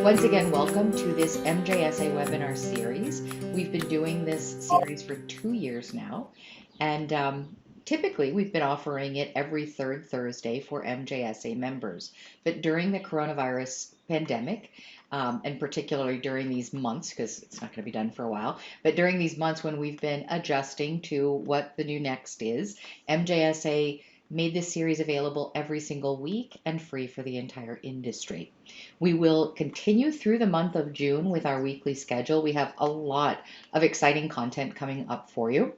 Once again, welcome to this MJSA webinar series. We've been doing this series for 2 years now, and typically we've been offering it every third Thursday for MJSA members. But during the coronavirus pandemic, and particularly during these months, because it's not going to be done for a while, but during these months when we've been adjusting to what the new next is, MJSA made this series available every single week and free for the entire industry. We will continue through the month of June with our weekly schedule. We have a lot of exciting content coming up for you,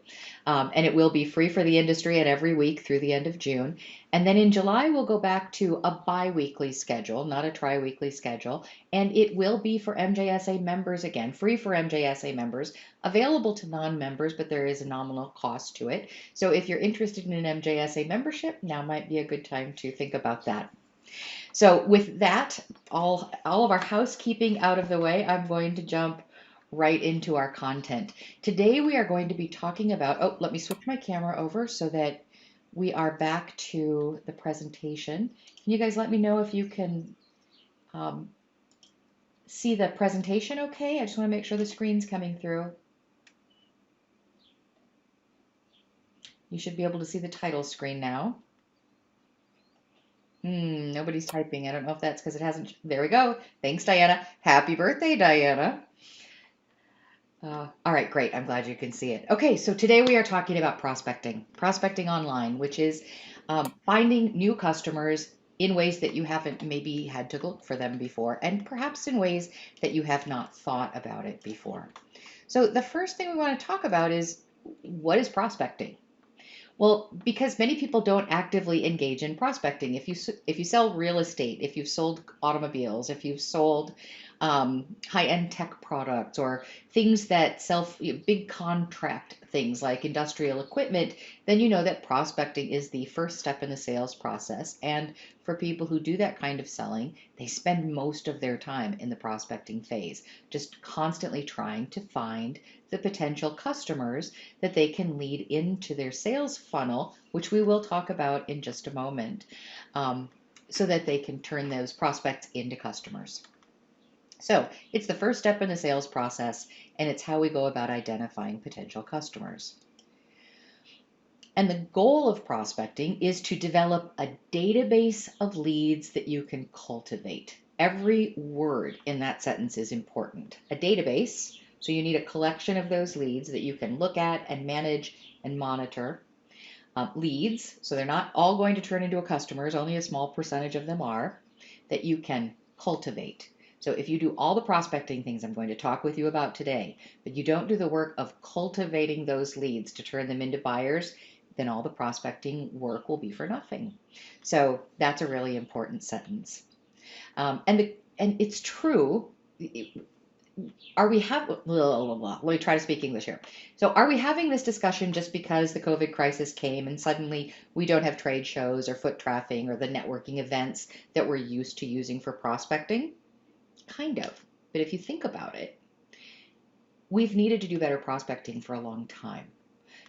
and it will be free for the industry and every week through the end of June. And then in July, we'll go back to a bi-weekly schedule, not a tri-weekly schedule, and it will be for MJSA members again, free for MJSA members, available to non-members, but there is a nominal cost to it. So if you're interested in an MJSA membership, now might be a good time to think about that. So with that, all of our housekeeping out of the way, I'm going to jump right into our content. Today we are going to be talking about, let me switch my camera over so that we are back to the presentation. Can you guys let me know if you can see the presentation okay? I just want to make sure the screen's coming through. You should be able to see the title screen now. Nobody's typing. I don't know if that's because it hasn't. There we go. Thanks, Diana. Happy birthday, Diana. All right, great. I'm glad you can see it. Okay, so today we are talking about prospecting online, which is finding new customers in ways that you haven't maybe had to look for them before, and perhaps in ways that you have not thought about it before. So the first thing we want to talk about is, what is prospecting? Well, because many people don't actively engage in prospecting. If you sell real estate, if you've sold automobiles, if you've sold high-end tech products or things that sell big contract things like industrial equipment, then you know that prospecting is the first step in the sales process. And for people who do that kind of selling, they spend most of their time in the prospecting phase, just constantly trying to find the potential customers that they can lead into their sales funnel, which we will talk about in just a moment, so that they can turn those prospects into customers. So it's the first step in the sales process, and it's how we go about identifying potential customers. And the goal of prospecting is to develop a database of leads that you can cultivate. Every word in that sentence is important. A database, so you need a collection of those leads that you can look at and manage and monitor. Leads, so they're not all going to turn into customers, only a small percentage of them are, that you can cultivate. So if you do all the prospecting things I'm going to talk with you about today, but you don't do the work of cultivating those leads to turn them into buyers, then all the prospecting work will be for nothing. So that's a really important sentence. And it's true. Let me try to speak English here. So are we having this discussion just because the COVID crisis came and suddenly we don't have trade shows or foot traffic or the networking events that we're used to using for prospecting? Kind of. But if you think about it, we've needed to do better prospecting for a long time.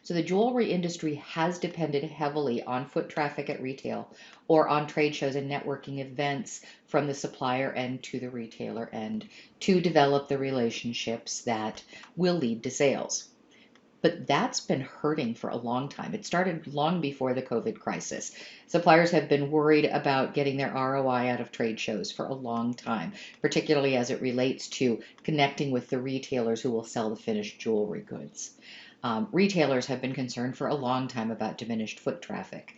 So the jewelry industry has depended heavily on foot traffic at retail or on trade shows and networking events from the supplier end to the retailer end to develop the relationships that will lead to sales. But that's been hurting for a long time. It started long before the COVID crisis. Suppliers have been worried about getting their ROI out of trade shows for a long time, particularly as it relates to connecting with the retailers who will sell the finished jewelry goods. Retailers have been concerned for a long time about diminished foot traffic.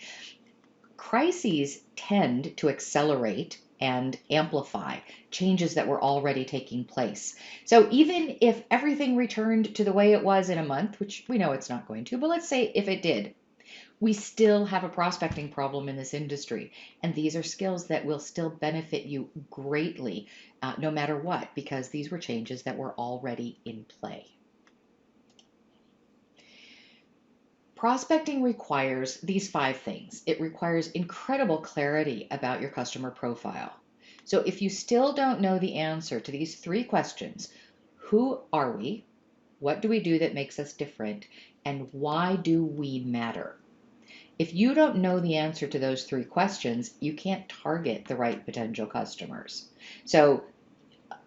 Crises tend to accelerate and amplify changes that were already taking place. So even if everything returned to the way it was in a month, which we know it's not going to, but let's say if it did, we still have a prospecting problem in this industry. And these are skills that will still benefit you greatly, no matter what, because these were changes that were already in play. Prospecting requires these 5 things. It requires incredible clarity about your customer profile. So if you still don't know the answer to these 3 questions, who are we? What do we do that makes us different? And why do we matter? If you don't know the answer to those 3 questions, you can't target the right potential customers. So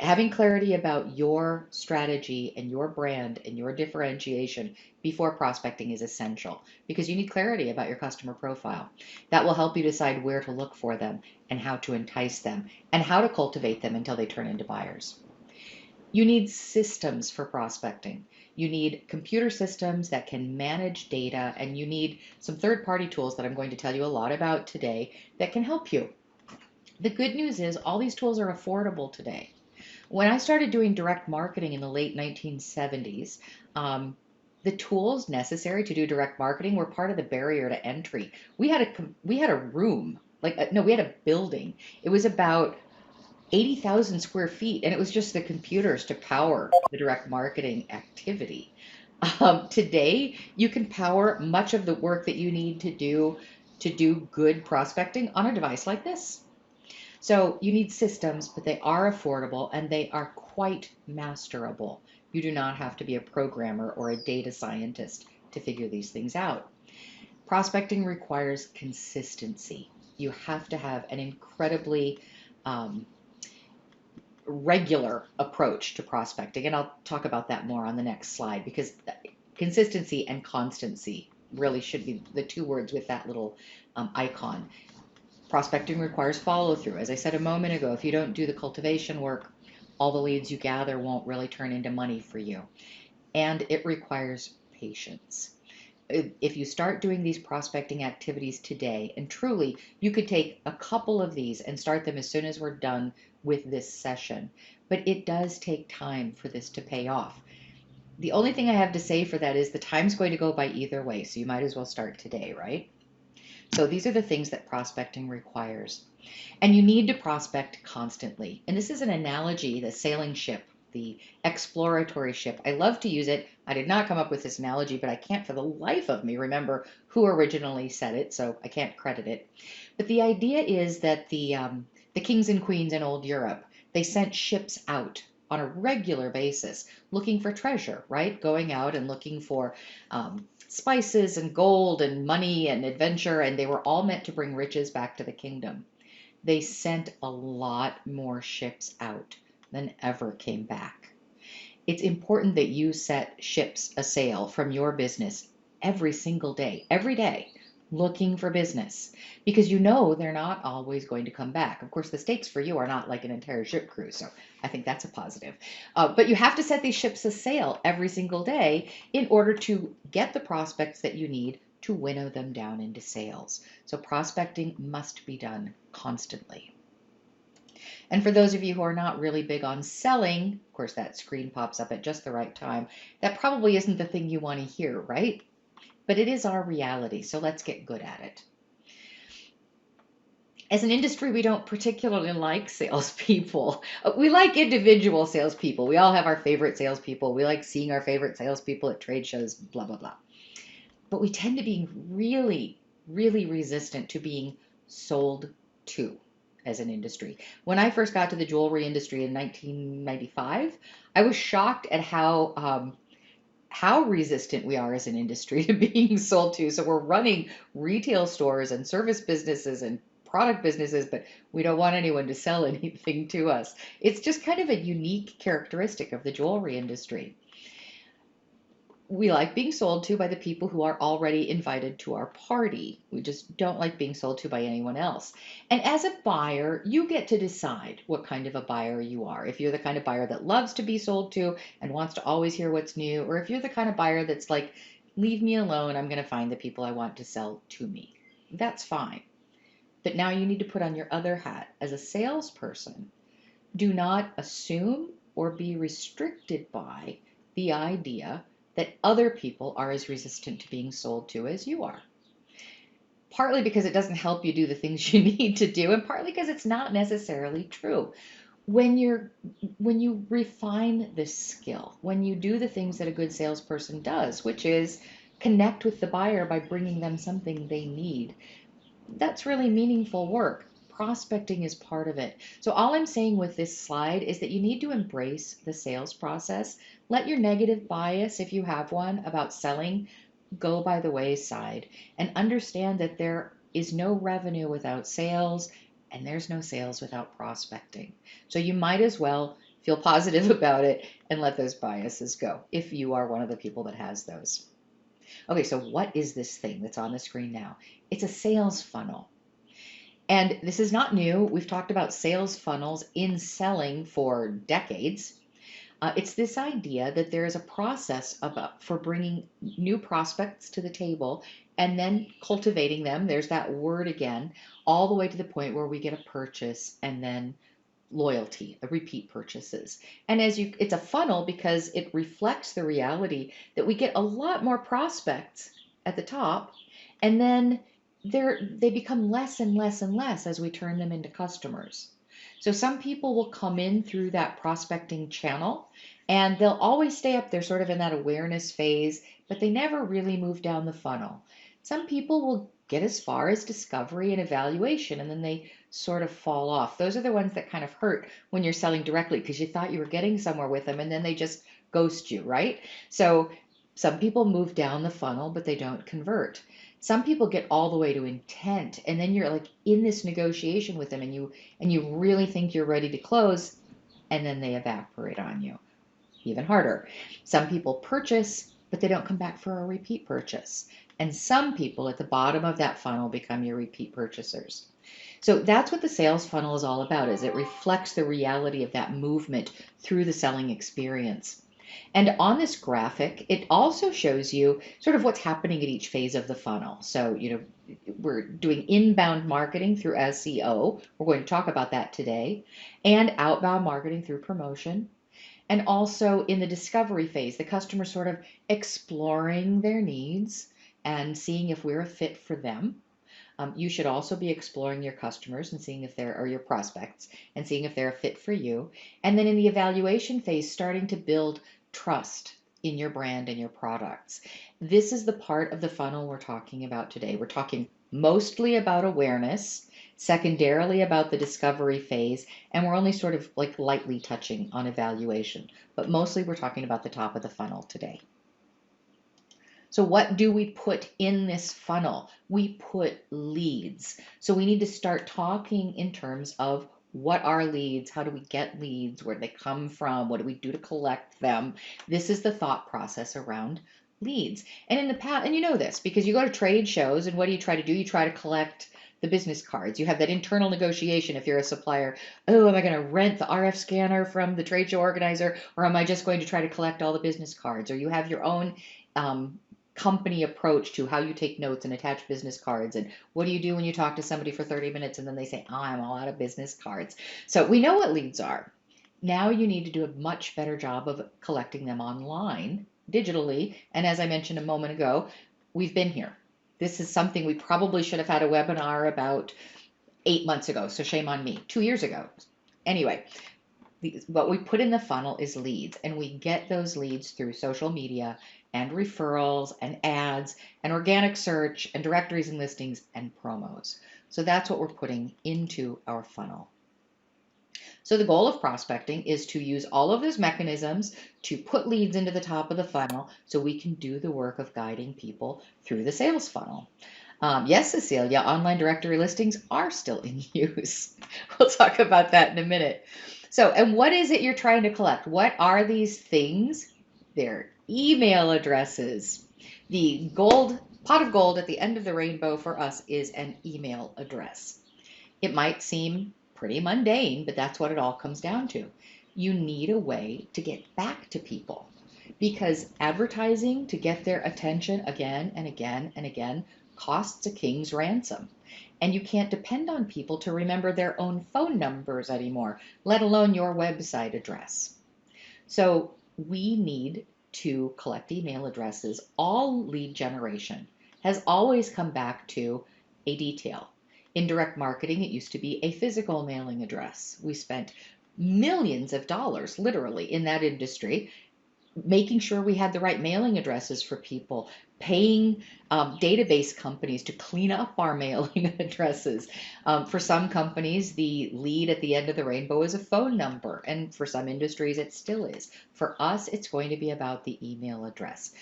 Having clarity about your strategy and your brand and your differentiation before prospecting is essential because you need clarity about your customer profile. That will help you decide where to look for them and how to entice them and how to cultivate them until they turn into buyers. You need systems for prospecting. You need computer systems that can manage data, and you need some third party tools that I'm going to tell you a lot about today that can help you. The good news is all these tools are affordable today. When I started doing direct marketing in the late 1970s, the tools necessary to do direct marketing were part of the barrier to entry. We had a room, like no, we had a building. It was about 80,000 square feet, and it was just the computers to power the direct marketing activity. Today, you can power much of the work that you need to do good prospecting on a device like this. So you need systems, but they are affordable and they are quite masterable. You do not have to be a programmer or a data scientist to figure these things out. Prospecting requires consistency. You have to have an incredibly um, regular approach to prospecting. And I'll talk about that more on the next slide because consistency and constancy really should be the two words with that little icon. Prospecting requires follow through. As I said a moment ago, if you don't do the cultivation work, all the leads you gather won't really turn into money for you. And it requires patience. If you start doing these prospecting activities today, and truly you could take a couple of these and start them as soon as we're done with this session, but it does take time for this to pay off. The only thing I have to say for that is the time's going to go by either way, so you might as well start today, right? So these are the things that prospecting requires. And you need to prospect constantly. And this is an analogy, the sailing ship, the exploratory ship. I love to use it. I did not come up with this analogy, but I can't for the life of me remember who originally said it, so I can't credit it. But the idea is that the kings and queens in old Europe, they sent ships out on a regular basis looking for treasure, right? Going out and looking for spices and gold and money and adventure, and they were all meant to bring riches back to the kingdom. They sent a lot more ships out than ever came back. It's important that you set ships a sail from your business every single day, every day, looking for business because you know they're not always going to come back. Of course, the stakes for you are not like an entire ship cruise, so I think that's a positive. But you have to set these ships a sail every single day in order to get the prospects that you need to winnow them down into sales. So prospecting must be done constantly. And for those of you who are not really big on selling, of course, that screen pops up at just the right time. That probably isn't the thing you want to hear, right? But it is our reality, so let's get good at it. As an industry, we don't particularly like salespeople. We like individual salespeople. We all have our favorite salespeople. We like seeing our favorite salespeople at trade shows, blah, blah, blah. But we tend to be really, really resistant to being sold to as an industry. When I first got to the jewelry industry in 1995, I was shocked at how resistant we are as an industry to being sold to. So we're running retail stores and service businesses and product businesses, but we don't want anyone to sell anything to us. It's just kind of a unique characteristic of the jewelry industry. We like being sold to by the people who are already invited to our party. We just don't like being sold to by anyone else. And as a buyer, you get to decide what kind of a buyer you are. If you're the kind of buyer that loves to be sold to and wants to always hear what's new, or if you're the kind of buyer that's like, leave me alone, I'm going to find the people I want to sell to me. That's fine. But now you need to put on your other hat as a salesperson. Do not assume or be restricted by the idea that other people are as resistant to being sold to as you are. Partly because it doesn't help you do the things you need to do, and partly because it's not necessarily true. When you refine this skill, when you do the things that a good salesperson does, which is connect with the buyer by bringing them something they need, that's really meaningful work. Prospecting is part of it. So all I'm saying with this slide is that you need to embrace the sales process. Let your negative bias, if you have one, about selling go by the wayside and understand that there is no revenue without sales and there's no sales without prospecting. So you might as well feel positive about it, and let those biases go if you are one of the people that has those. Okay, so what is this thing that's on the screen now? It's a sales funnel. And this is not new. We've talked about sales funnels in selling for decades. It's this idea that there is a process for bringing new prospects to the table and then cultivating them. There's that word again, all the way to the point where we get a purchase and then loyalty, the repeat purchases. And it's a funnel because it reflects the reality that we get a lot more prospects at the top, and then they become less and less and less as we turn them into customers. So some people will come in through that prospecting channel and they'll always stay up there sort of in that awareness phase, but they never really move down the funnel. Some people will get as far as discovery and evaluation and then they sort of fall off. Those are the ones that kind of hurt when you're selling directly because you thought you were getting somewhere with them and then they just ghost you, right? So some people move down the funnel, but they don't convert. Some people get all the way to intent and then you're like in this negotiation with them and you really think you're ready to close and then they evaporate on you. Even harder. Some people purchase, but they don't come back for a repeat purchase. And some people at the bottom of that funnel become your repeat purchasers. So that's what the sales funnel is all about, is it reflects the reality of that movement through the selling experience. And on this graphic, it also shows you sort of what's happening at each phase of the funnel. So, we're doing inbound marketing through SEO. We're going to talk about that today, and outbound marketing through promotion. And also in the discovery phase, the customer sort of exploring their needs and seeing if we're a fit for them. You should also be exploring your customers and seeing if they're, or your prospects, and seeing if they're a fit for you. And then in the evaluation phase, starting to build trust in your brand and your products. This is the part of the funnel we're talking about today. We're talking mostly about awareness, secondarily about the discovery phase, and we're only sort of like lightly touching on evaluation, but mostly we're talking about the top of the funnel today. So what do we put in this funnel? We put leads. So we need to start talking in terms of what are leads? How do we get leads? Where do they come from? What do we do to collect them? This is the thought process around leads. And in the past, and you know this because you go to trade shows and what do you try to do? You try to collect the business cards. You have that internal negotiation if you're a supplier. Oh, am I going to rent the RF scanner from the trade show organizer or am I just going to try to collect all the business cards? Or you have your own company approach to how you take notes and attach business cards. And what do you do when you talk to somebody for 30 minutes and then they say, oh, I'm all out of business cards? So we know what leads are. Now you need to do a much better job of collecting them online, digitally. And as I mentioned a moment ago, we've been here. This is something we probably should have had a webinar about 8 months ago. So shame on me. 2 years ago. Anyway, what we put in the funnel is leads, and we get those leads through social media and referrals and ads and organic search and directories and listings and promos. So that's what we're putting into our funnel. So the goal of prospecting is to use all of those mechanisms to put leads into the top of the funnel so we can do the work of guiding people through the sales funnel. Yes, Cecilia, online directory listings are still in use. We'll talk about that in a minute. So, and what is it you're trying to collect? What are these things? They're email addresses. The pot of gold at the end of the rainbow for us is an email address. It might seem pretty mundane, but that's what it all comes down to. You need a way to get back to people because advertising to get their attention again and again and again costs a king's ransom. And you can't depend on people to remember their own phone numbers anymore, let alone your website address. So we need to collect email addresses. All lead generation has always come back to a detail. In direct marketing, it used to be a physical mailing address. We spent millions of dollars, literally, in that industry, making sure we had the right mailing addresses for people, paying database companies to clean up our mailing addresses. For some companies, the lead at the end of the rainbow is a phone number, and for some industries, it still is. For us, it's going to be about the email address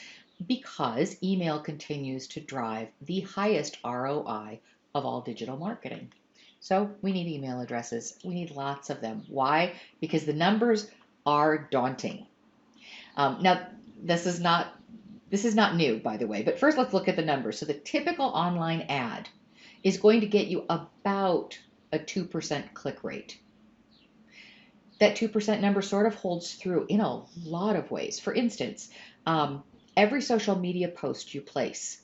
because email continues to drive the highest ROI of all digital marketing. So we need email addresses. We need lots of them. Why? Because the numbers are daunting. Now, this is not new, by the way, but first let's look at the numbers. So the typical online ad is going to get you about a 2% click rate. That 2% number sort of holds through in a lot of ways. For instance, every social media post you place,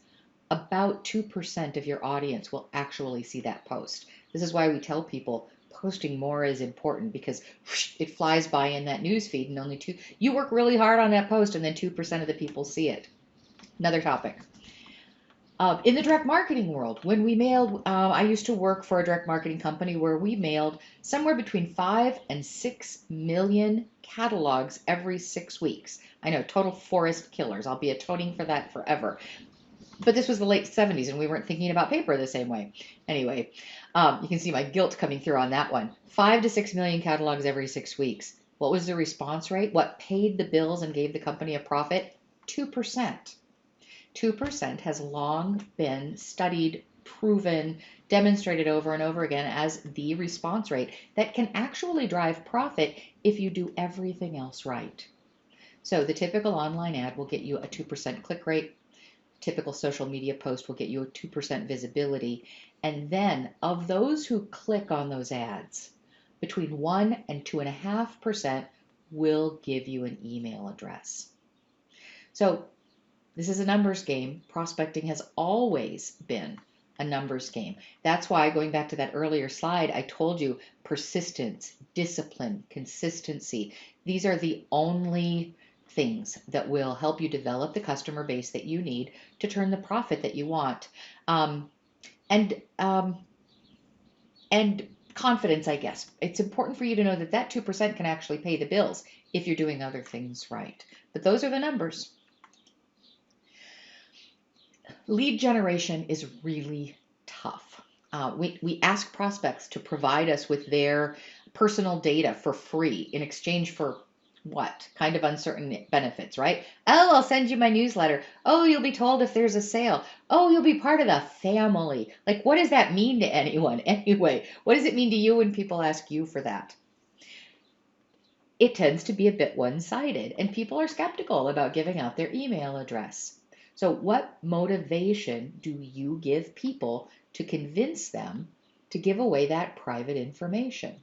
about 2% of your audience will actually see that post. This is why we tell people posting more is important, because whoosh, it flies by in that news feed and only you work really hard on that post and then 2% of the people see it. Another topic. In the direct marketing world, when we mailed, I used to work for a direct marketing company where we mailed somewhere between 5 and 6 million catalogs every 6 weeks. I know, total forest killers. I'll be atoning for that forever. But this was the late 70s and we weren't thinking about paper the same way. Anyway, you can see my guilt coming through on that one. 5 to 6 million catalogs every 6 weeks. What was the response rate? What paid the bills and gave the company a profit? 2%. 2% has long been studied, proven, demonstrated over and over again as the response rate that can actually drive profit if you do everything else right. So the typical online ad will get you a 2% click rate. Typical social media post will get you a 2% visibility. And then of those who click on those ads, between 1 and 2.5% will give you an email address. So this is a numbers game. Prospecting has always been a numbers game. That's why, going back to that earlier slide, I told you persistence, discipline, consistency. These are the only things that will help you develop the customer base that you need to turn the profit that you want. And confidence, I guess. It's important for you to know that that 2% can actually pay the bills if you're doing other things right. But those are the numbers. Lead generation is really tough. We ask prospects to provide us with their personal data for free in exchange for what? Kind of uncertain benefits, right? Oh, I'll send you my newsletter. Oh, you'll be told if there's a sale. Oh, you'll be part of the family. Like, what does that mean to anyone anyway? What does it mean to you when people ask you for that? It tends to be a bit one-sided, and people are skeptical about giving out their email address. So what motivation do you give people to convince them to give away that private information?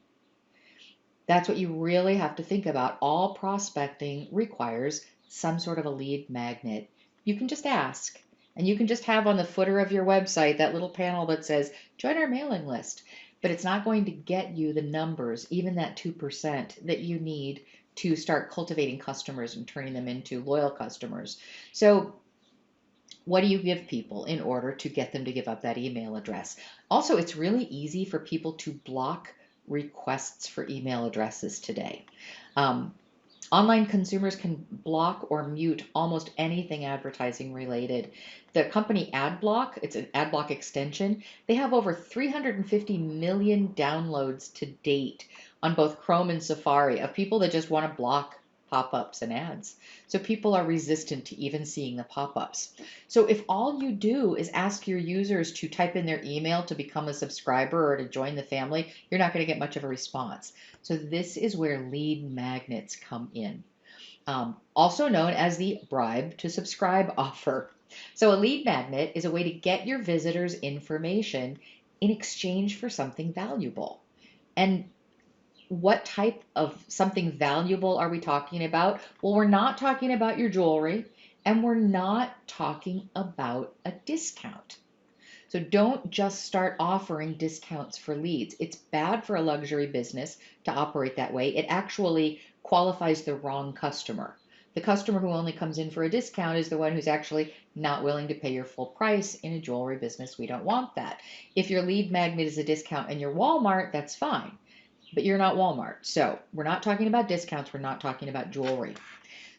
That's what you really have to think about. All prospecting requires some sort of a lead magnet. You can just ask, and you can just have on the footer of your website that little panel that says, join our mailing list. But it's not going to get you the numbers, even that 2% that you need to start cultivating customers and turning them into loyal customers. So what do you give people in order to get them to give up that email address? Also, it's really easy for people to block requests for email addresses today. Online consumers can block or mute almost anything advertising related. The company AdBlock, it's an AdBlock extension, they have over 350 million downloads to date on both Chrome and Safari of people that just want to block pop-ups and ads. So people are resistant to even seeing the pop-ups. So if all you do is ask your users to type in their email to become a subscriber or to join the family, you're not going to get much of a response. So this is where lead magnets come in. Also known as the bribe to subscribe offer. So a lead magnet is a way to get your visitors information in exchange for something valuable. And what type of something valuable are we talking about? Well, we're not talking about your jewelry, and we're not talking about a discount. So don't just start offering discounts for leads. It's bad for a luxury business to operate that way. It actually qualifies the wrong customer. The customer who only comes in for a discount is the one who's actually not willing to pay your full price. In a jewelry business, we don't want that. If your lead magnet is a discount and you're Walmart, that's fine. But you're not Walmart. So we're not talking about discounts. We're not talking about jewelry.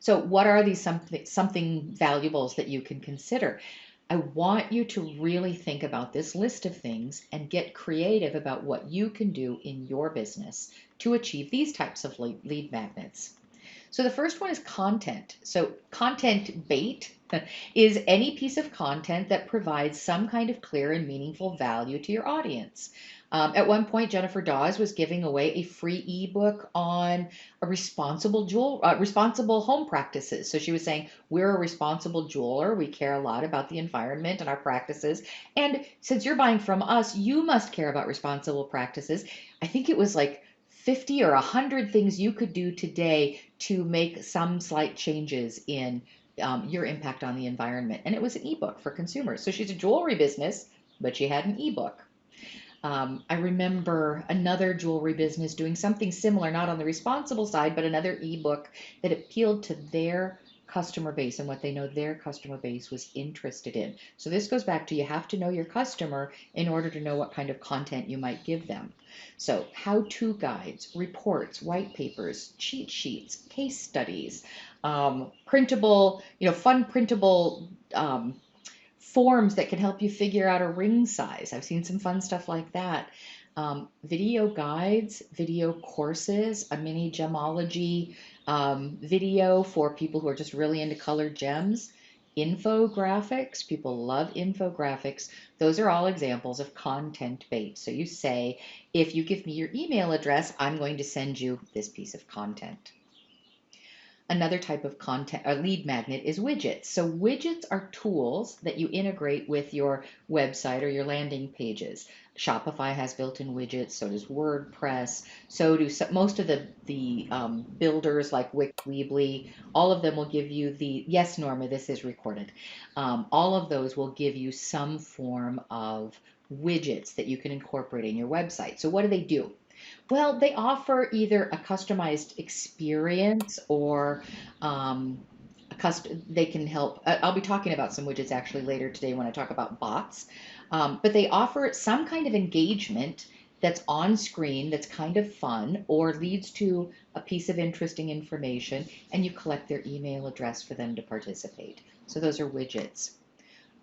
So what are these something valuables that you can consider? I want you to really think about this list of things and get creative about what you can do in your business to achieve these types of lead magnets. So the first one is content. So content bait is any piece of content that provides some kind of clear and meaningful value to your audience. At one point, Jennifer Dawes was giving away a free ebook on a responsible home practices. So she was saying, we're a responsible jeweler. We care a lot about the environment and our practices. And since you're buying from us, you must care about responsible practices. I think it was like 50 or 100 things you could do today to make some slight changes in your impact on the environment. And it was an ebook for consumers. So she's a jewelry business, but she had an ebook. I remember another jewelry business doing something similar, not on the responsible side, but another ebook that appealed to their customer base and what they know their customer base was interested in. So this goes back to you have to know your customer in order to know what kind of content you might give them. So how-to guides, reports, white papers, cheat sheets, case studies, printable, fun printable forms that can help you figure out a ring size. I've seen some fun stuff like that. Video guides, video courses, a mini gemology video for people who are just really into colored gems. Infographics, people love infographics. Those are all examples of content bait. So you say, if you give me your email address, I'm going to send you this piece of content. Another type of content, a lead magnet, is widgets. So widgets are tools that you integrate with your website or your landing pages. Shopify has built-in widgets, so does WordPress, so do most of the builders like Wix, Weebly. All of them will give you yes, Norma, this is recorded. All of those will give you some form of widgets that you can incorporate in your website. So what do they do? Well, they offer either a customized experience or they can help. I'll be talking about some widgets actually later today when I talk about bots. But they offer some kind of engagement that's on screen that's kind of fun or leads to a piece of interesting information, and you collect their email address for them to participate. So those are widgets.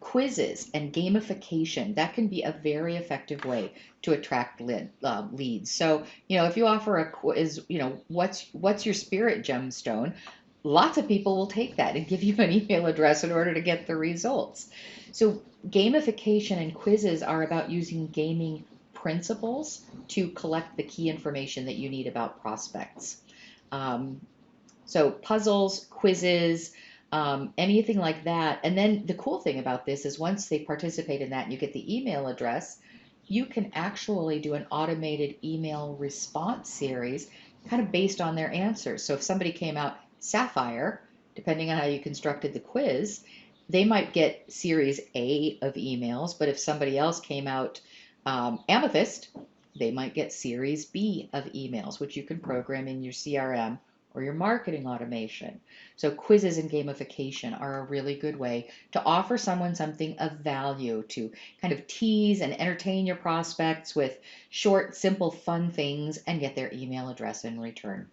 Quizzes and gamification, that can be a very effective way to attract leads. So, if you offer a quiz, what's your spirit gemstone? Lots of people will take that and give you an email address in order to get the results. So gamification and quizzes are about using gaming principles to collect the key information that you need about prospects. So puzzles, quizzes, anything like that. And then the cool thing about this is once they participate in that and you get the email address, you can actually do an automated email response series kind of based on their answers. So if somebody came out Sapphire, depending on how you constructed the quiz, they might get series A of emails, but if somebody else came out Amethyst, they might get series B of emails, which you can program in your CRM or your marketing automation. So quizzes and gamification are a really good way to offer someone something of value, to kind of tease and entertain your prospects with short, simple, fun things and get their email address in return.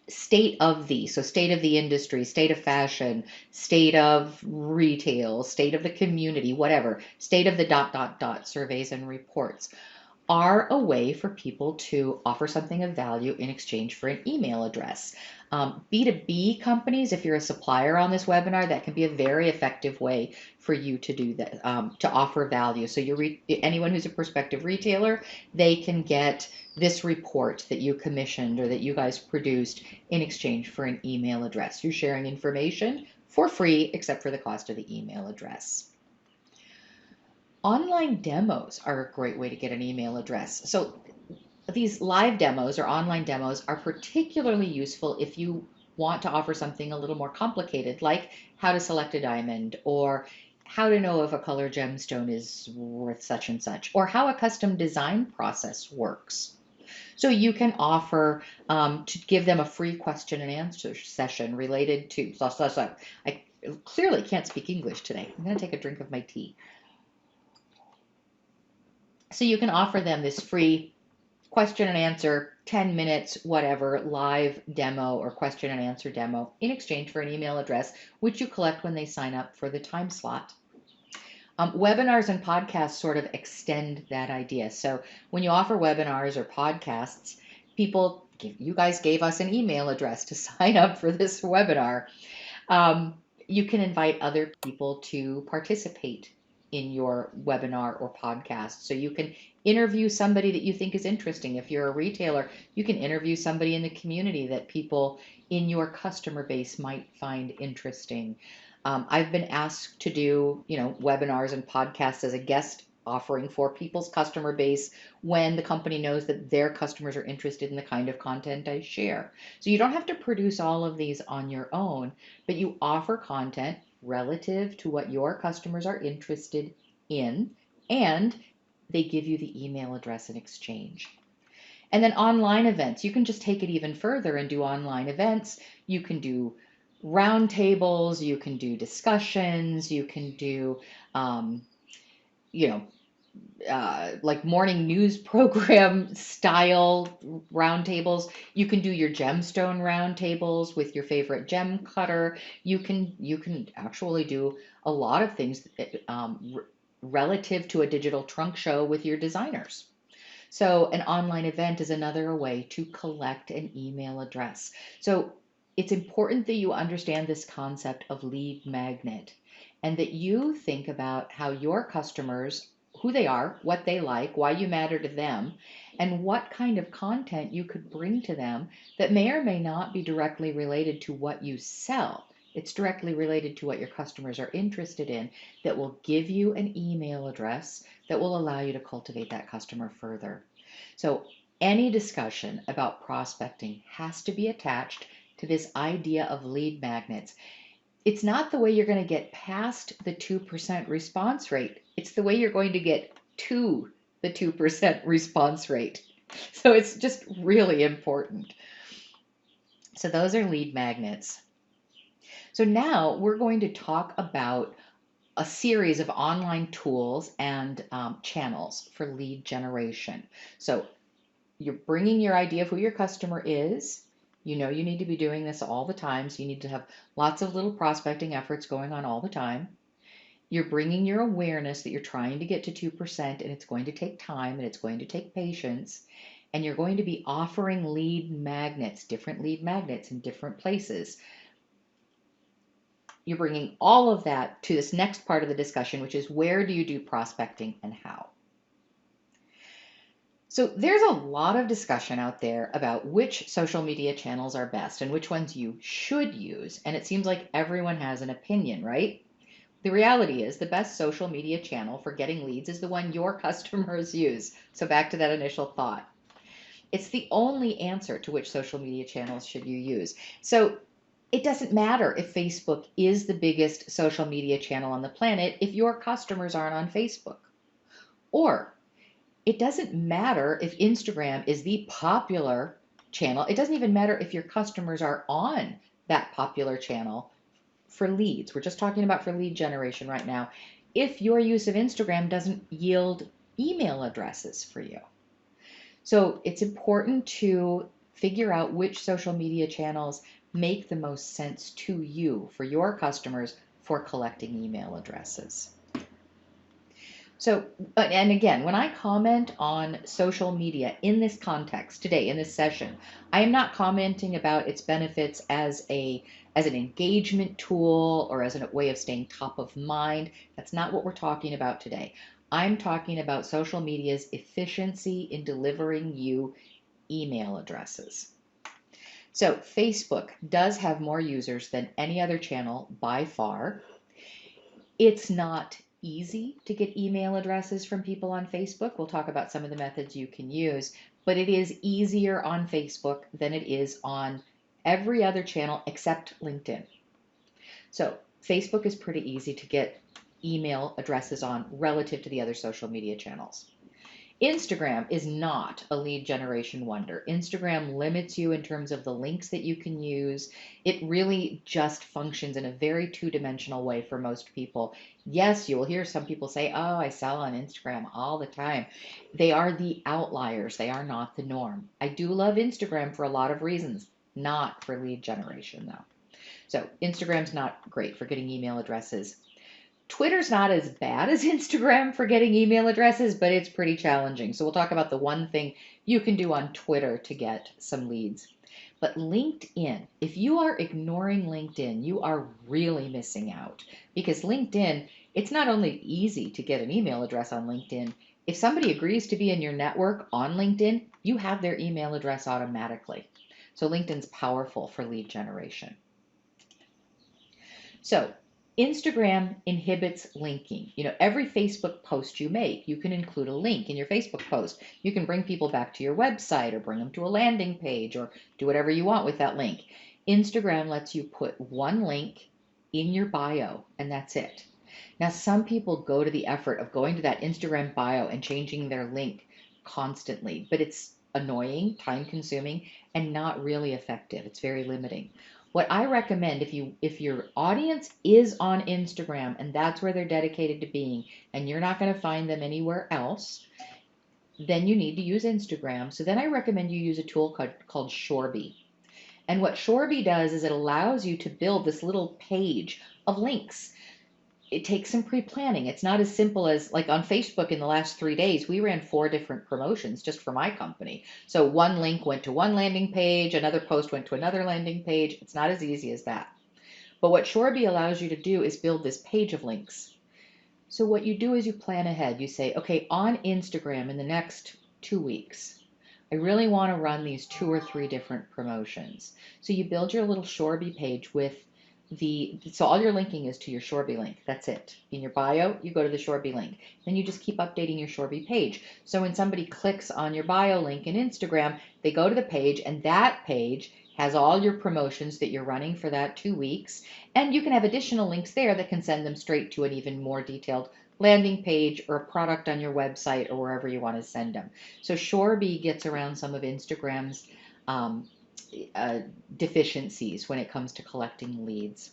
State of the industry, state of fashion, state of retail, state of the community, whatever, state of the ... surveys and reports are a way for people to offer something of value in exchange for an email address. B2B companies, if you're a supplier on this webinar, that can be a very effective way for you to do that, to offer value. So anyone who's a prospective retailer, they can get this report that you commissioned or that you guys produced in exchange for an email address. You're sharing information for free, except for the cost of the email address. Online demos are a great way to get an email address. So these live demos or online demos are particularly useful if you want to offer something a little more complicated, like how to select a diamond, or how to know if a color gemstone is worth such and such, or how a custom design process works. So you can offer to give them a free question and answer session related to, I clearly can't speak English today. I'm going to take a drink of my tea. So you can offer them this free question and answer, 10 minutes, whatever, live demo or question and answer demo in exchange for an email address, which you collect when they sign up for the time slot. Webinars and podcasts sort of extend that idea. So when you offer webinars or podcasts, people you guys gave us an email address to sign up for this webinar. Um, you can invite other people to participate in your webinar or podcast. So you can interview somebody that you think is interesting. If you're a retailer, you can interview somebody in the community that people in your customer base might find interesting. I've been asked to do, webinars and podcasts as a guest offering for people's customer base when the company knows that their customers are interested in the kind of content I share. So you don't have to produce all of these on your own, but you offer content relative to what your customers are interested in, and they give you the email address in exchange. And then online events, you can just take it even further and do online events. You can do roundtables, you can do discussions, you can do, you know, like morning news program style roundtables. You can do your gemstone roundtables with your favorite gem cutter. You can actually do a lot of things relative to a digital trunk show with your designers. So an online event is another way to collect an email address. So it's important that you understand this concept of lead magnet and that you think about how your customers, who they are, what they like, why you matter to them, and what kind of content you could bring to them that may or may not be directly related to what you sell. It's directly related to what your customers are interested in that will give you an email address that will allow you to cultivate that customer further. So any discussion about prospecting has to be attached to this idea of lead magnets. It's not the way you're going to get past the 2% response rate. It's the way you're going to get to the 2% response rate. So it's just really important. So those are lead magnets. So now we're going to talk about a series of online tools and channels for lead generation. So you're bringing your idea of who your customer is. You know you need to be doing this all the time, so you need to have lots of little prospecting efforts going on all the time. You're bringing your awareness that you're trying to get to 2%, and it's going to take time and it's going to take patience. And you're going to be offering lead magnets, different lead magnets in different places. You're bringing all of that to this next part of the discussion, which is where do you do prospecting and how? So there's a lot of discussion out there about which social media channels are best and which ones you should use. And it seems like everyone has an opinion, right? The reality is the best social media channel for getting leads is the one your customers use. So back to that initial thought. It's the only answer to which social media channels should you use. So it doesn't matter if Facebook is the biggest social media channel on the planet if your customers aren't on Facebook. Or it doesn't matter if Instagram is the popular channel. It doesn't even matter if your customers are on that popular channel for leads. We're just talking about for lead generation right now. If your use of Instagram doesn't yield email addresses for you. So it's important to figure out which social media channels make the most sense to you for your customers for collecting email addresses. So, and again, when I comment on social media in this context today, in this session, I am not commenting about its benefits as an engagement tool or as a way of staying top of mind. That's not what we're talking about today. I'm talking about social media's efficiency in delivering you email addresses. So Facebook does have more users than any other channel by far. It's not easy to get email addresses from people on Facebook. We'll talk about some of the methods you can use, but it is easier on Facebook than it is on every other channel except LinkedIn. So Facebook is pretty easy to get email addresses on relative to the other social media channels. Instagram is not a lead generation wonder. Instagram limits you in terms of the links that you can use. It really just functions in a very two-dimensional way for most people. Yes, you will hear some people say, oh, I sell on Instagram all the time. They are the outliers. They are not the norm. I do love Instagram for a lot of reasons, not for lead generation though. So Instagram's not great for getting email addresses. Twitter's not as bad as Instagram for getting email addresses, but it's pretty challenging. So we'll talk about the one thing you can do on Twitter to get some leads. But LinkedIn, if you are ignoring LinkedIn, you are really missing out because LinkedIn, it's not only easy to get an email address on LinkedIn. If somebody agrees to be in your network on LinkedIn, you have their email address automatically. So LinkedIn's powerful for lead generation. So Instagram inhibits linking. Every Facebook post you make, you can include a link in your Facebook post. You can bring people back to your website or bring them to a landing page or do whatever you want with that link. Instagram lets you put one link in your bio and that's it. Now, some people go to the effort of going to that Instagram bio and changing their link constantly, but it's annoying, time consuming, and not really effective. It's very limiting. What I recommend if your audience is on Instagram and that's where they're dedicated to being and you're not going to find them anywhere else, then you need to use Instagram. So then I recommend you use a tool called Shorby. And what Shorby does is it allows you to build this little page of links. It takes some pre-planning. It's not as simple as like on Facebook in the last 3 days, we ran 4 different promotions just for my company. So one link went to one landing page, another post went to another landing page. It's not as easy as that. But what Shorby allows you to do is build this page of links. So what you do is you plan ahead. You say, okay, on Instagram in the next 2 weeks, I really want to run these 2 or 3 different promotions. So you build your little Shorby page with so all your linking is to your Shorby link. That's it. In your bio, you go to the Shorby link. Then you just keep updating your Shorby page. So when somebody clicks on your bio link in Instagram, they go to the page and that page has all your promotions that you're running for that 2 weeks. And you can have additional links there that can send them straight to an even more detailed landing page or a product on your website or wherever you want to send them. So Shorby gets around some of Instagram's deficiencies when it comes to collecting leads.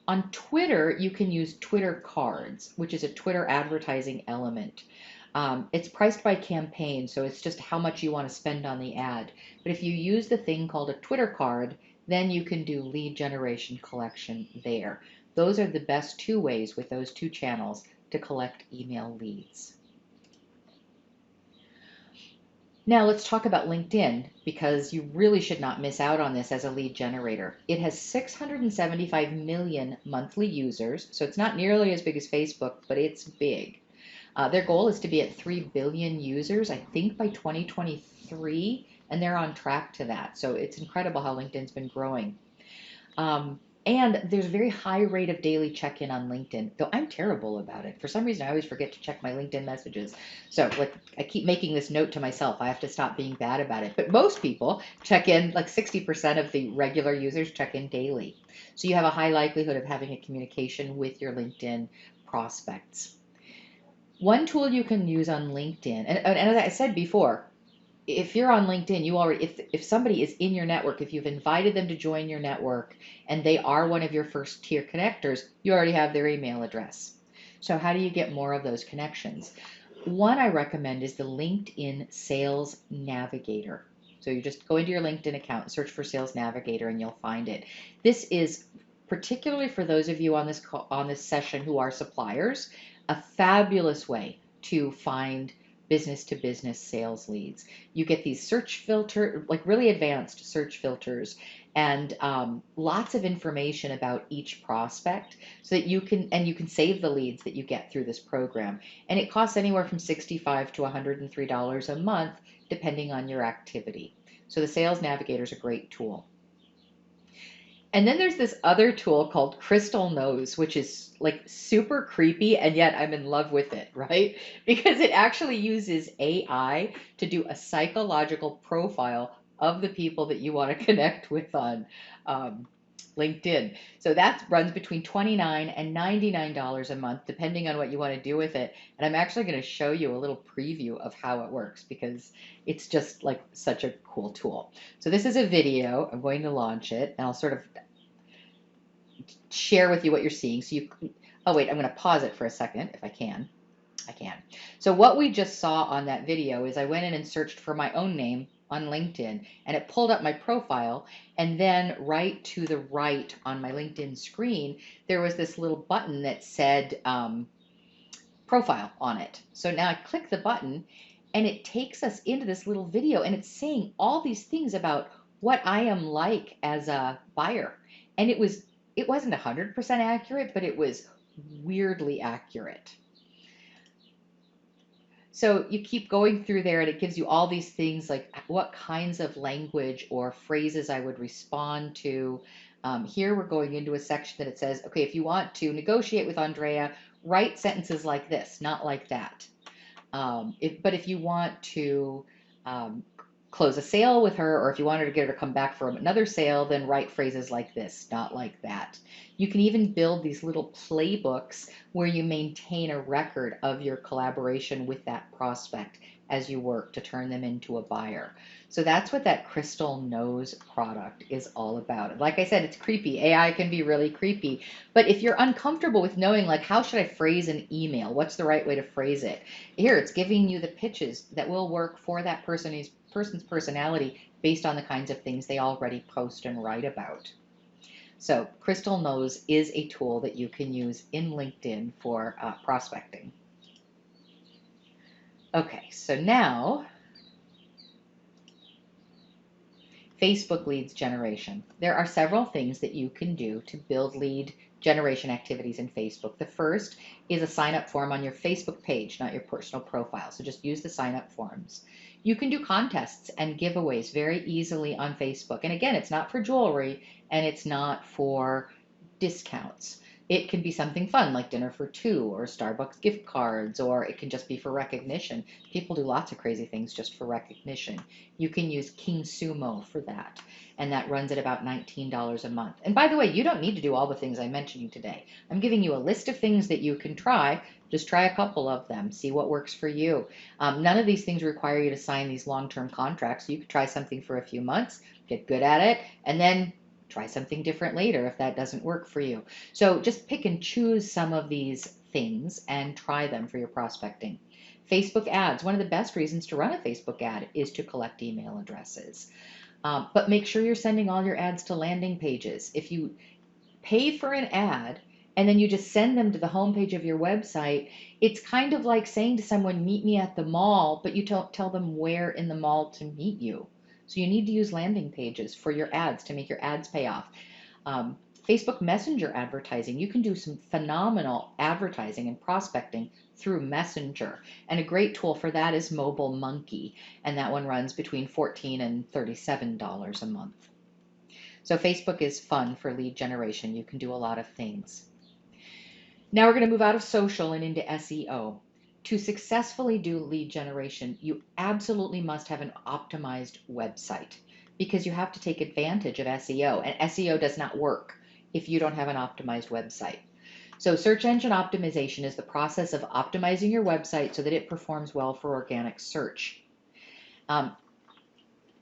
On Twitter, you can use Twitter cards, which is a Twitter advertising element. It's priced by campaign, so it's just how much you want to spend on the ad. But if you use the thing called a Twitter card, then you can do lead generation collection there. Those are the best 2 ways with those 2 channels to collect email leads. Now let's talk about LinkedIn because you really should not miss out on this as a lead generator. It has 675 million monthly users, so it's not nearly as big as Facebook, but it's big. Their goal is to be at 3 billion users, I think by 2023, and they're on track to that. So it's incredible how LinkedIn's been growing. And there's a very high rate of daily check-in on LinkedIn, though I'm terrible about it. For some reason, I always forget to check my LinkedIn messages. So like I keep making this note to myself. I have to stop being bad about it. But most people check in, like 60% of the regular users check in daily. So you have a high likelihood of having a communication with your LinkedIn prospects. One tool you can use on LinkedIn, and as I said before, if you're on LinkedIn, you already if somebody is in your network, if you've invited them to join your network and they are one of your first tier connectors, you already have their email address. So how do you get more of those connections? One I recommend is the LinkedIn Sales Navigator. So you just go into your LinkedIn account and search for Sales Navigator and you'll find it. This is particularly for those of you on this session who are suppliers, a fabulous way to find business to business sales leads. You get these search filter, like really advanced search filters and lots of information about each prospect so that you can save the leads that you get through this program. And it costs anywhere from $65 to $103 a month, depending on your activity. So the Sales Navigator is a great tool. And then there's this other tool called Crystal Knows, which is like super creepy, and yet I'm in love with it, right? Because it actually uses AI to do a psychological profile of the people that you want to connect with on LinkedIn. So that runs between $29 and $99 a month, depending on what you want to do with it. And I'm actually going to show you a little preview of how it works because it's just like such a cool tool. So this is a video. I'm going to launch it and I'll sort of share with you what you're seeing. So oh wait, I'm going to pause it for a second if I can. I can. So what we just saw on that video is I went in and searched for my own name on LinkedIn, and it pulled up my profile. And then right to the right on my LinkedIn screen, there was this little button that said profile on it. So now I click the button and it takes us into this little video, and it's saying all these things about what I am like as a buyer. And it wasn't 100% accurate, but it was weirdly accurate. So you keep going through there and it gives you all these things like what kinds of language or phrases I would respond to. Here we're going into a section that it says, okay, if you want to negotiate with Andrea, write sentences like this, not like that. But if you want to um, close a sale with her, or if you wanted to get her to come back for another sale, then write phrases like this, not like that. You can even build these little playbooks where you maintain a record of your collaboration with that prospect as you work to turn them into a buyer. So that's what that Crystal Knows product is all about. Like I said, it's creepy. AI can be really creepy. But if you're uncomfortable with knowing, like, how should I phrase an email? What's the right way to phrase it? Here, it's giving you the pitches that will work for that person's personality based on the kinds of things they already post and write about. So Crystal Knows is a tool that you can use in LinkedIn for prospecting. Okay, so now Facebook leads generation. There are several things that you can do to build lead generation activities in Facebook. The first is a sign up form on your Facebook page, not your personal profile. So just use the sign up forms. You can do contests and giveaways very easily on Facebook. And again, it's not for jewelry and it's not for discounts. It can be something fun like dinner for two or Starbucks gift cards, or it can just be for recognition. People do lots of crazy things just for recognition. You can use King Sumo for that, and that runs at about $19 a month. And by the way, you don't need to do all the things I'm mentioning today. I'm giving you a list of things that you can try. Just try a couple of them, see what works for you. None of these things require you to sign these long-term contracts. You could try something for a few months, get good at it, and then try something different later if that doesn't work for you. So just pick and choose some of these things and try them for your prospecting. Facebook ads. One of the best reasons to run a Facebook ad is to collect email addresses. But make sure you're sending all your ads to landing pages. If you pay for an ad and then you just send them to the homepage of your website, it's kind of like saying to someone, meet me at the mall, but you don't tell them where in the mall to meet you. So you need to use landing pages for your ads to make your ads pay off. Um, Facebook Messenger advertising. You can do some phenomenal advertising and prospecting through Messenger. And a great tool for that is Mobile Monkey. And that one runs between $14 and $37 a month. So Facebook is fun for lead generation. You can do a lot of things. Now we're going to move out of social and into SEO. To successfully do lead generation, you absolutely must have an optimized website because you have to take advantage of SEO, and SEO does not work if you don't have an optimized website. So search engine optimization is the process of optimizing your website so that it performs well for organic search.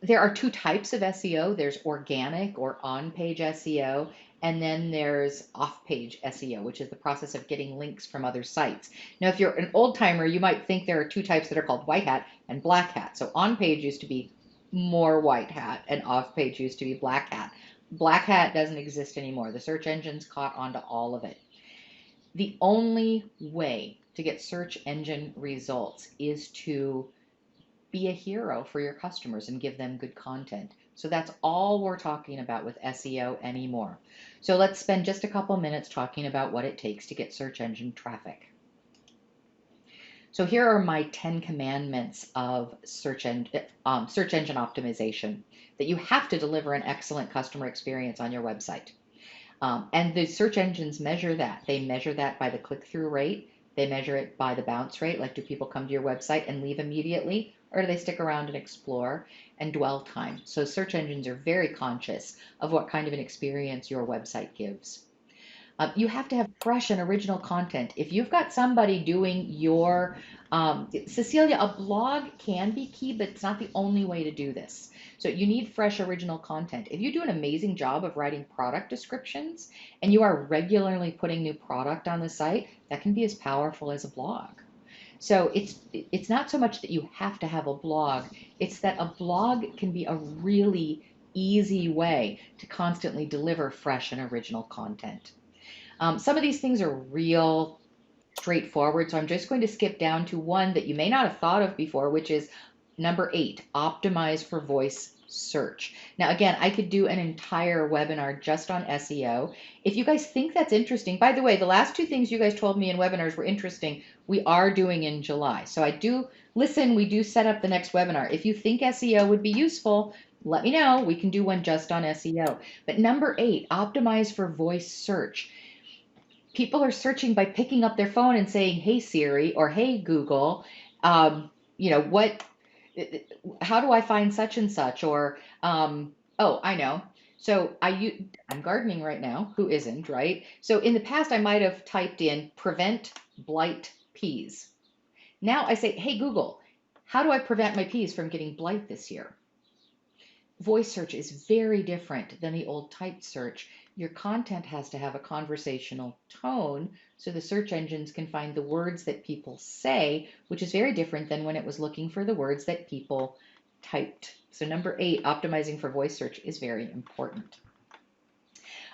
There are two types of SEO. There's organic or on-page SEO, and then there's off-page SEO, which is the process of getting links from other sites. Now, if you're an old timer, you might think there are two types that are called white hat and black hat. So on-page used to be more white hat, and off-page used to be black hat. Black hat doesn't exist anymore. The search engines caught on to all of it. The only way to get search engine results is to be a hero for your customers and give them good content. So that's all we're talking about with SEO anymore. So let's spend just a couple minutes talking about what it takes to get search engine traffic. So here are my 10 commandments of search engine optimization that you have to deliver an excellent customer experience on your website. And the search engines measure that. They measure that by the click-through rate. They measure it by the bounce rate. Like, do people come to your website and leave immediately? Or do they stick around and explore? And dwell time. So search engines are very conscious of what kind of an experience your website gives. You have to have fresh and original content. If you've got somebody doing your, Cecilia, a blog can be key, but it's not the only way to do this. So you need fresh original content. If you do an amazing job of writing product descriptions and you are regularly putting new product on the site, that can be as powerful as a blog. So it's not so much that you have to have a blog, it's that a blog can be a really easy way to constantly deliver fresh and original content. Some of these things are real straightforward, so I'm just going to skip down to one that you may not have thought of before, which is number 8, optimize for voice search. Now, again, I could do an entire webinar just on SEO. If you guys think that's interesting, by the way, the last 2 things you guys told me in webinars were interesting, we are doing in July. So I do listen, we do set up the next webinar. If you think SEO would be useful, let me know. We can do one just on SEO. But number 8, optimize for voice search. People are searching by picking up their phone and saying, "Hey Siri" or "Hey Google, um, you know what? How do I find such and such?" Or "Oh, I know." So I'm gardening right now. Who isn't, right? So in the past, I might have typed in "prevent blight peas." Now I say, "Hey Google, how do I prevent my peas from getting blight this year?" Voice search is very different than the old typed search. Your content has to have a conversational tone so the search engines can find the words that people say, which is very different than when it was looking for the words that people typed. So number 8, optimizing for voice search is very important.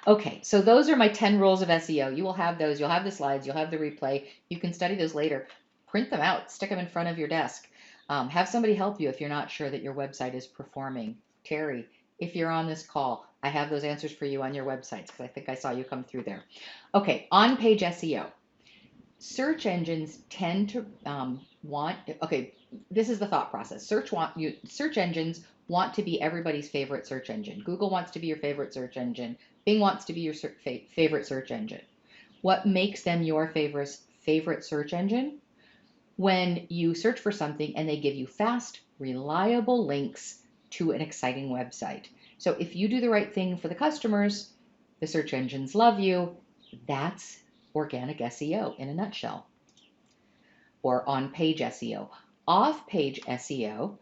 Okay, so those are my 10 rules of SEO. You will have those. You'll have the slides. You'll have the replay. You can study those later. Print them out. Stick them in front of your desk. Have somebody help you if you're not sure that your website is performing. Terry, if you're on this call, I have those answers for you on your websites because I think I saw you come through there. Okay, on-page SEO. Search engines tend to this is the thought process. Search engines want to be everybody's favorite search engine. Google wants to be your favorite search engine. Bing wants to be your favorite search engine. What makes them your favorite search engine? When you search for something and they give you fast, reliable links to an exciting website. So if you do the right thing for the customers, the search engines love you. That's organic SEO in a nutshell, or on-page SEO. Off-page SEO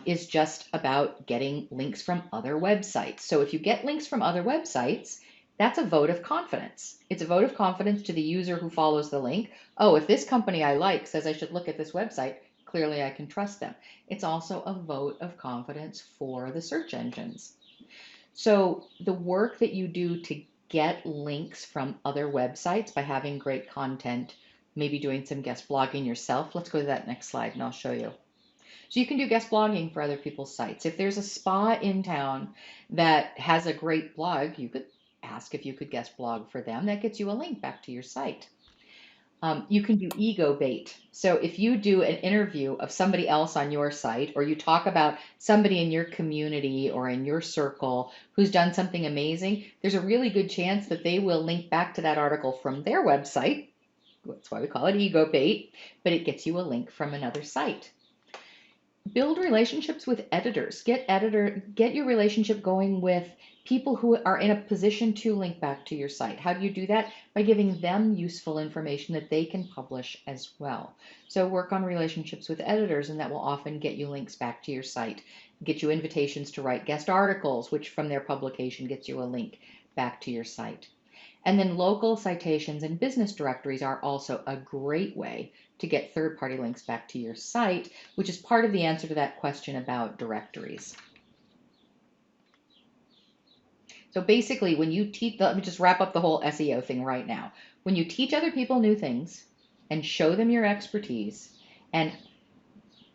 is just about getting links from other websites. So if you get links from other websites, that's a vote of confidence. It's a vote of confidence to the user who follows the link. Oh, if this company I like says I should look at this website, clearly I can trust them. It's also a vote of confidence for the search engines. So the work that you do to get links from other websites by having great content, maybe doing some guest blogging yourself. Let's go to that next slide and I'll show you. So you can do guest blogging for other people's sites. If there's a spa in town that has a great blog, you could ask if you could guest blog for them. That gets you a link back to your site. You can do ego bait. So if you do an interview of somebody else on your site, or you talk about somebody in your community or in your circle who's done something amazing, there's a really good chance that they will link back to that article from their website. That's why we call it ego bait, but it gets you a link from another site. Build relationships with editors. Get your relationship going with people who are in a position to link back to your site. How do you do that? By giving them useful information that they can publish as well. So work on relationships with editors, and that will often get you links back to your site, get you invitations to write guest articles, which from their publication gets you a link back to your site. And then local citations and business directories are also a great way to get third-party links back to your site, which is part of the answer to that question about directories. So basically, when you teach, let me just wrap up the whole SEO thing right now. When you teach other people new things and show them your expertise and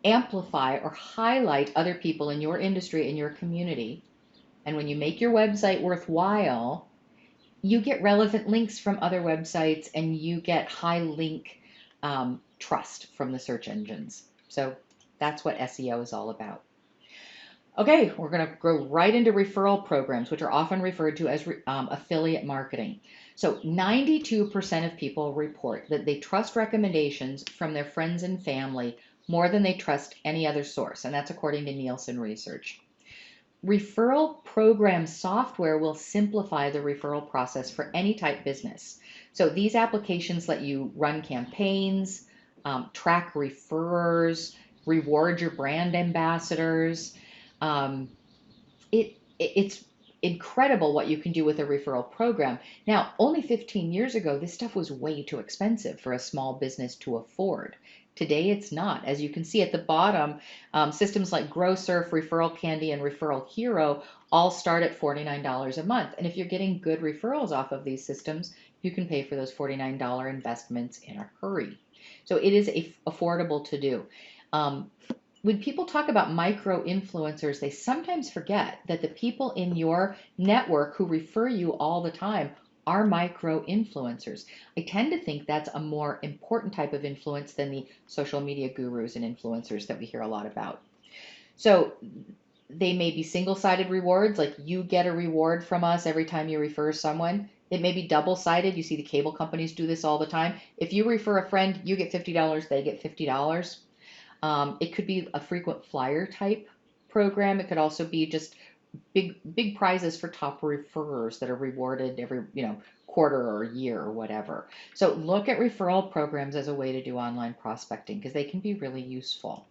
amplify or highlight other people in your industry, in your community, and when you make your website worthwhile, you get relevant links from other websites and you get high link trust from the search engines. So that's what SEO is all about. Okay, we're going to go right into referral programs, which are often referred to as affiliate marketing. So 92% of people report that they trust recommendations from their friends and family more than they trust any other source, and that's according to Nielsen research. Referral program software will simplify the referral process for any type business. So these applications let you run campaigns, track referrers, reward your brand ambassadors. It's incredible what you can do with a referral program. Now, only 15 years ago, this stuff was way too expensive for a small business to afford. Today, it's not. As you can see at the bottom, systems like GrowSurf, Referral Candy, and Referral Hero all start at $49 a month. And if you're getting good referrals off of these systems, you can pay for those $49 investments in a hurry. So it is affordable to do. When people talk about micro influencers, they sometimes forget that the people in your network who refer you all the time are micro influencers. I tend to think that's a more important type of influence than the social media gurus and influencers that we hear a lot about. So they may be single-sided rewards, like you get a reward from us every time you refer someone. It may be double-sided. You see the cable companies do this all the time. If you refer a friend, you get $50, they get $50. It could be a frequent flyer type program. It could also be just big prizes for top referrers that are rewarded every quarter or year or whatever. So look at referral programs as a way to do online prospecting because they can be really useful.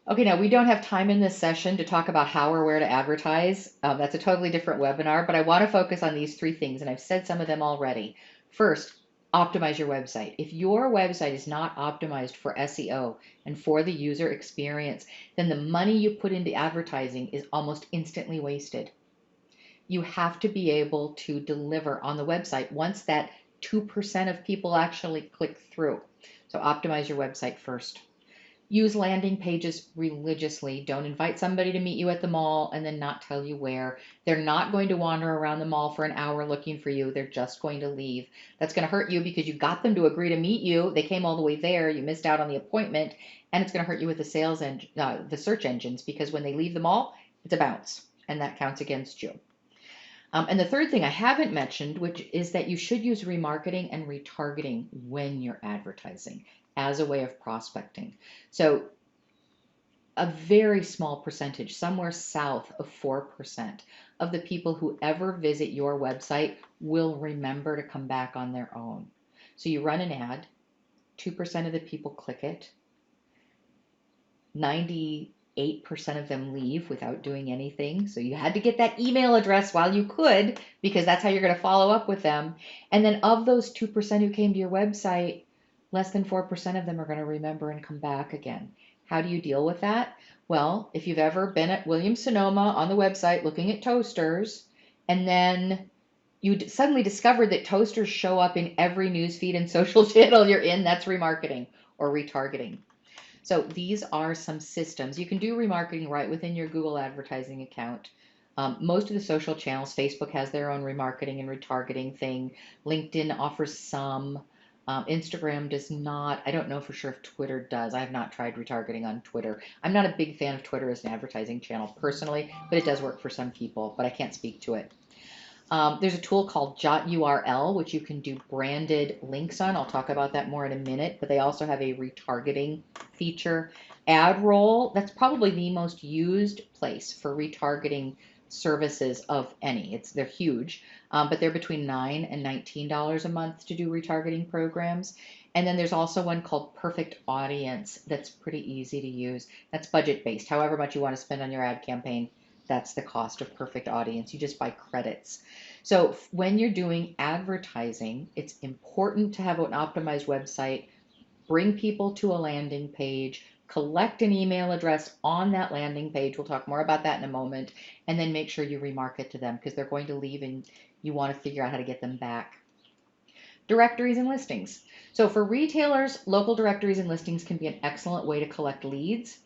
Okay, now we don't have time in this session to talk about how or where to advertise. That's a totally different webinar, but I want to focus on these three things, and I've said some of them already. First, optimize your website. If your website is not optimized for SEO and for the user experience, then the money you put into advertising is almost instantly wasted. You have to be able to deliver on the website once that 2% of people actually click through. So optimize your website first. Use landing pages religiously. Don't invite somebody to meet you at the mall and then not tell you where. They're not going to wander around the mall for an hour looking for you. They're just going to leave. That's going to hurt you because you got them to agree to meet you. They came all the way there. You missed out on the appointment, and it's going to hurt you with the search engines because when they leave the mall, it's a bounce, and that counts against you. And the third thing I haven't mentioned, which is that you should use remarketing and retargeting when you're advertising as a way of prospecting. So a very small percentage, somewhere south of 4% of the people who ever visit your website will remember to come back on their own. So you run an ad, 2% of the people click it, 98% of them leave without doing anything. So you had to get that email address while you could, because that's how you're going to follow up with them. And then of those 2% who came to your website, less than 4% of them are going to remember and come back again. How do you deal with that? Well, if you've ever been at Williams-Sonoma on the website looking at toasters, and then you suddenly discovered that toasters show up in every newsfeed and social channel you're in, that's remarketing or retargeting. So these are some systems. You can do remarketing right within your Google advertising account. Most of the social channels, Facebook has their own remarketing and retargeting thing. LinkedIn offers some. Instagram does not. I don't know for sure if Twitter does. I have not tried retargeting on Twitter. I'm not a big fan of Twitter as an advertising channel personally, but it does work for some people, but I can't speak to it. There's a tool called Jot URL, which you can do branded links on. I'll talk about that more in a minute, but they also have a retargeting feature. AdRoll, that's probably the most used place for retargeting services of any. They're huge, but they're between $9 and $19 a month to do retargeting programs. And then there's also one called Perfect Audience that's pretty easy to use. That's budget based. However much you want to spend on your ad campaign, that's the cost of Perfect Audience. You just buy credits. So when you're doing advertising, it's important to have an optimized website, bring people to a landing page, collect an email address on that landing page. We'll talk more about that in a moment. And then make sure you remarket to them because they're going to leave and you want to figure out how to get them back. Directories and listings. So for retailers, local directories and listings can be an excellent way to collect leads.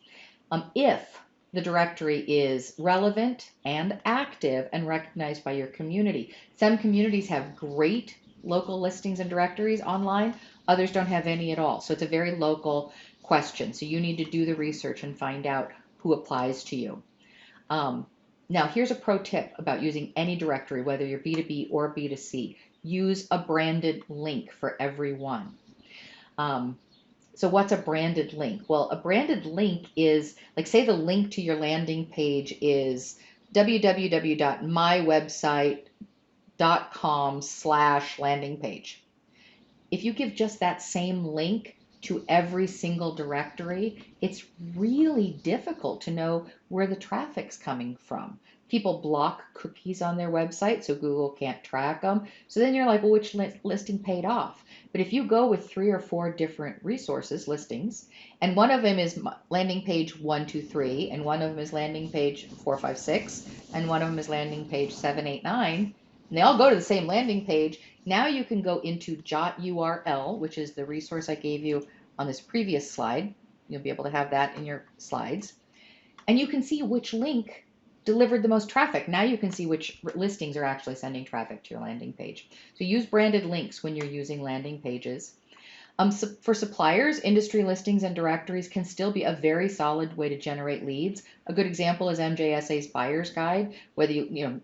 If the directory is relevant and active and recognized by your community. Some communities have great local listings and directories online. Others don't have any at all. So it's a very local question. So you need to do the research and find out who applies to you. Now, here's a pro tip about using any directory, whether you're B2B or B2C. Use a branded link for every one. So what's a branded link? Well, a branded link is, like, say the link to your landing page is www.mywebsite.com/landing page. If you give just that same link to every single directory, it's really difficult to know where the traffic's coming from. People block cookies on their website so Google can't track them. So then you're like, well, which listing paid off? But if you go with 3 or 4 different resources listings, and one of them is landing page 1, 2, 3, and one of them is landing page 4, 5, 6, and one of them is landing page 7, 8, 9, and they all go to the same landing page, now you can go into Jot URL, which is the resource I gave you on this previous slide. You'll be able to have that in your slides. And you can see which link delivered the most traffic. Now you can see which listings are actually sending traffic to your landing page. So use branded links when you're using landing pages. For suppliers, industry listings and directories can still be a very solid way to generate leads. A good example is MJSA's buyer's guide. Whether you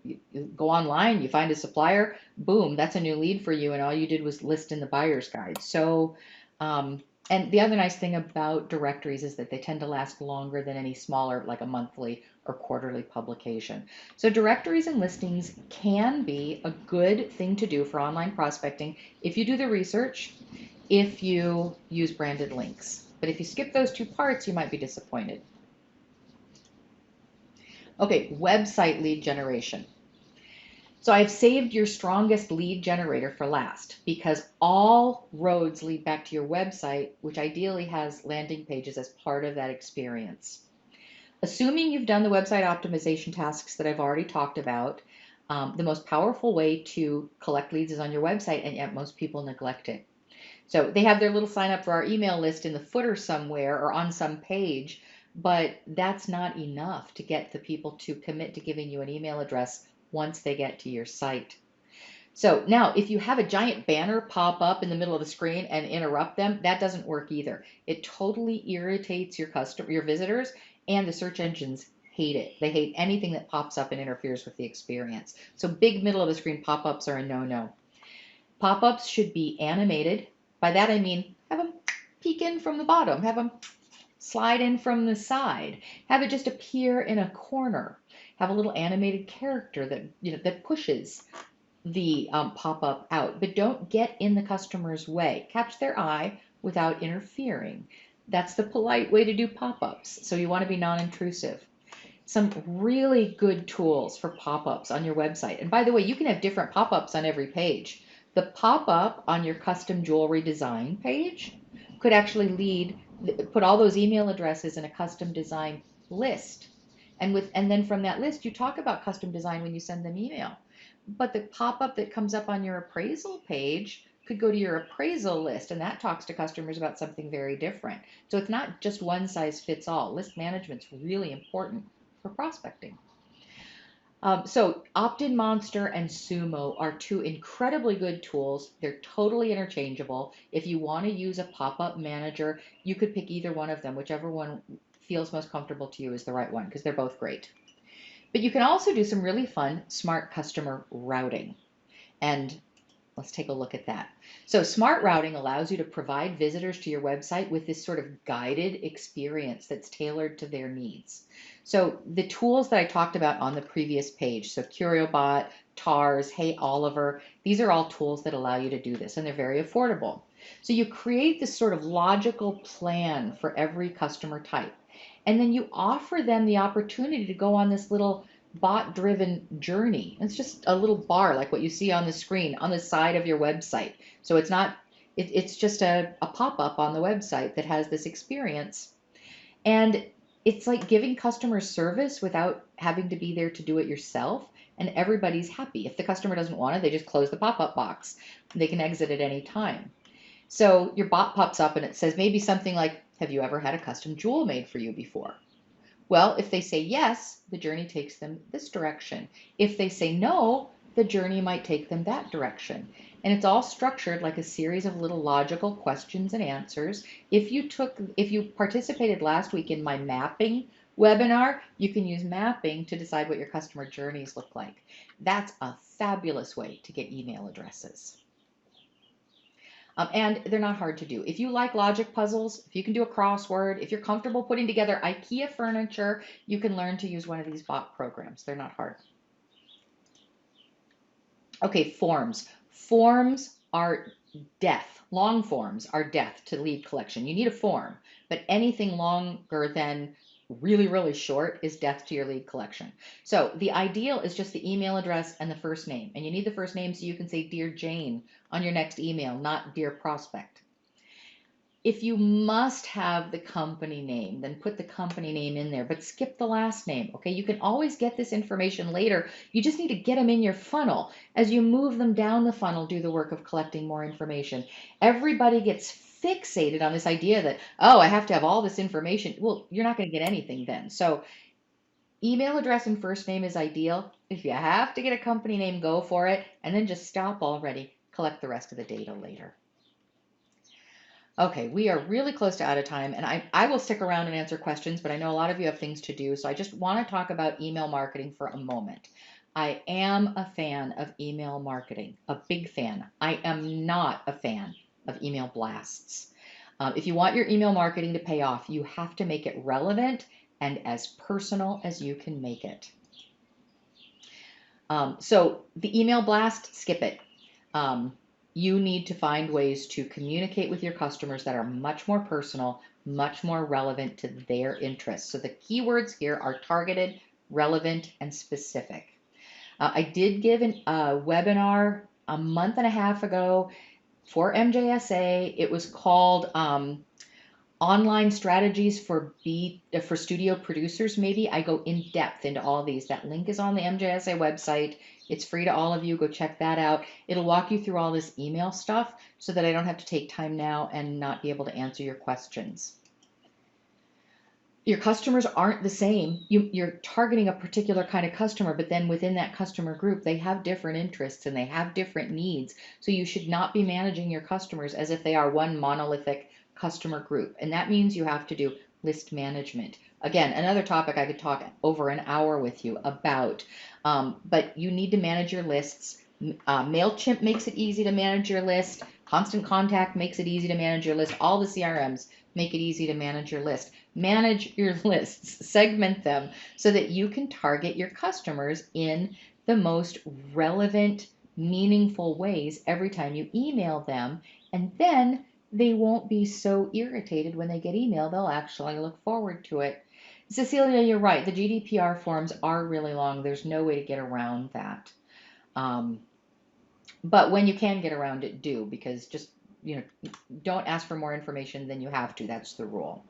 go online, you find a supplier, boom, that's a new lead for you, and all you did was list in the buyer's guide. So, and the other nice thing about directories is that they tend to last longer than any smaller, like a monthly or quarterly publication. So directories and listings can be a good thing to do for online prospecting if you do the research, if you use branded links. But if you skip those 2 parts, you might be disappointed. Okay, website lead generation. So I've saved your strongest lead generator for last because all roads lead back to your website, which ideally has landing pages as part of that experience. Assuming you've done the website optimization tasks that I've already talked about, the most powerful way to collect leads is on your website, and yet most people neglect it. So they have their little sign up for our email list in the footer somewhere or on some page, but that's not enough to get the people to commit to giving you an email address once they get to your site. So now if you have a giant banner pop up in the middle of the screen and interrupt them, that doesn't work either. It totally irritates your visitors, and the search engines hate it. They hate anything that pops up and interferes with the experience. So big middle of the screen pop-ups are a no-no. Pop-ups should be animated. By that I mean have them peek in from the bottom, have them slide in from the side, have it just appear in a corner, have a little animated character that that pushes the pop-up out, but don't get in the customer's way. Catch their eye without interfering. That's the polite way to do pop-ups. So you want to be non-intrusive. Some really good tools for pop-ups on your website. And by the way, you can have different pop-ups on every page. The pop-up on your custom jewelry design page could actually put all those email addresses in a custom design list. And then from that list, you talk about custom design when you send them email. But the pop-up that comes up on your appraisal page could go to your appraisal list, and that talks to customers about something very different. So it's not just one size fits all. List management's really important for prospecting. So Opt-in Monster and Sumo are 2 incredibly good tools. They're totally interchangeable. If you want to use a pop-up manager, you could pick either one of them. Whichever one feels most comfortable to you is the right one, because they're both great. But you can also do some really fun smart customer routing. And let's take a look at that. So smart routing allows you to provide visitors to your website with this sort of guided experience that's tailored to their needs. So the tools that I talked about on the previous page, so CurioBot, TARS, Hey Oliver, these are all tools that allow you to do this, and they're very affordable. So you create this sort of logical plan for every customer type, and then you offer them the opportunity to go on this little bot-driven journey. It's just a little bar like what you see on the screen on the side of your website. So it's not, it's just a pop-up on the website that has this experience. And it's like giving customers service without having to be there to do it yourself. And everybody's happy. If the customer doesn't want it, they just close the pop-up box. They can exit at any time. So your bot pops up and it says maybe something like, have you ever had a custom jewel made for you before? Well, if they say yes, the journey takes them this direction. If they say no, the journey might take them that direction. And it's all structured like a series of little logical questions and answers. If you participated last week in my mapping webinar, you can use mapping to decide what your customer journeys look like. That's a fabulous way to get email addresses. And they're not hard to do. If you like logic puzzles, if you can do a crossword, if you're comfortable putting together IKEA furniture, you can learn to use one of these bot programs. They're not hard. Okay, forms. Forms are death. Long forms are death to lead collection. You need a form, but anything longer than really, really short is death to your lead collection. So the ideal is just the email address and the first name. And you need the first name so you can say Dear Jane on your next email, not Dear Prospect. If you must have the company name, then put the company name in there, but skip the last name. Okay, you can always get this information later. You just need to get them in your funnel. As you move them down the funnel, do the work of collecting more information. Everybody gets fixated on this idea that, oh, I have to have all this information. Well, you're not going to get anything then. So email address and first name is ideal. If you have to get a company name, go for it, and then just stop already. Collect the rest of the data later. Okay, we are really close to out of time, and I will stick around and answer questions, but I know a lot of you have things to do, so I just want to talk about email marketing for a moment. I am a fan of email marketing, a big fan. I am not a fan of email blasts. If you want your email marketing to pay off, you have to make it relevant and as personal as you can make it. So the email blast, skip it. You need to find ways to communicate with your customers that are much more personal, much more relevant to their interests. So the keywords here are targeted, relevant, and specific. I did give a webinar a month and a half ago for MJSA. It was called Online Strategies for studio producers. Maybe I go in depth into all these. That link is on the MJSA website. It's free to all of you. Go check that out. It'll walk you through all this email stuff so that I don't have to take time now and not be able to answer your questions. Your customers aren't the same. You're targeting a particular kind of customer, but then within that customer group, they have different interests and they have different needs. So you should not be managing your customers as if they are one monolithic customer group. And that means you have to do list management. Again, another topic I could talk over an hour with you about, but you need to manage your lists. MailChimp makes it easy to manage your list. Constant Contact makes it easy to manage your list. All the CRMs make it easy to manage your list. Manage your lists, segment them so that you can target your customers in the most relevant, meaningful ways every time you email them. And then they won't be so irritated when they get email. They'll actually look forward to it. Cecilia, you're right. The GDPR forms are really long. There's no way to get around that. But when you can get around it, do, because just, don't ask for more information than you have to. That's the rule.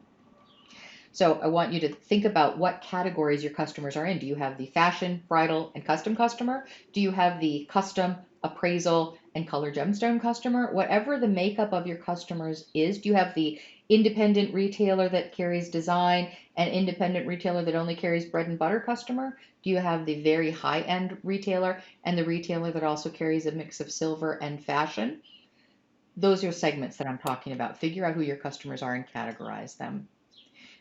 So I want you to think about what categories your customers are in. Do you have the fashion, bridal, and custom customer? Do you have the custom, appraisal, and color gemstone customer? Whatever the makeup of your customers is, do you have the independent retailer that carries design and independent retailer that only carries bread and butter customer? Do you have the very high-end retailer and the retailer that also carries a mix of silver and fashion? Those are segments that I'm talking about. Figure out who your customers are and categorize them.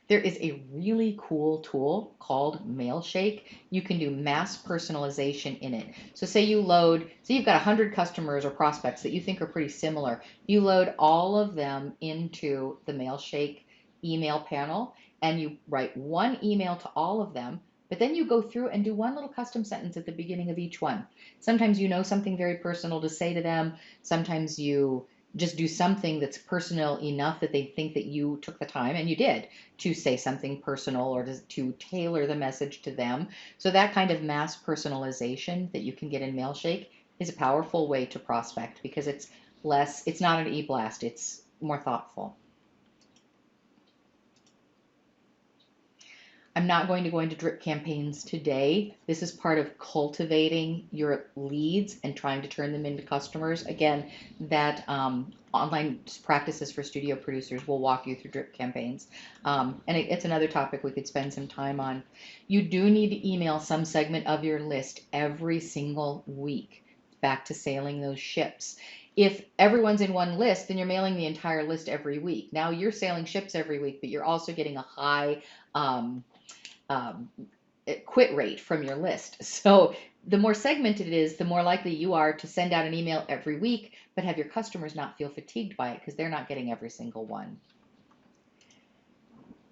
There is a really cool tool called Mailshake. You can do mass personalization in it. So say you've got 100 customers or prospects that you think are pretty similar. You load all of them into the Mailshake email panel and you write one email to all of them, but then you go through and do one little custom sentence at the beginning of each one. Sometimes you know something very personal to say to them. Sometimes you just do something that's personal enough that they think that you took the time, and you did, to say something personal or to tailor the message to them. So that kind of mass personalization that you can get in Mailshake is a powerful way to prospect because it's not an e-blast, it's more thoughtful. I'm not going to go into drip campaigns today. This is part of cultivating your leads and trying to turn them into customers. Again, that online practices for studio producers will walk you through drip campaigns. And it's another topic we could spend some time on. You do need to email some segment of your list every single week. Back to sailing those ships. If everyone's in one list, then you're mailing the entire list every week. Now you're sailing ships every week, but you're also getting a high quit rate from your list. So the more segmented it is, the more likely you are to send out an email every week, but have your customers not feel fatigued by it because they're not getting every single one.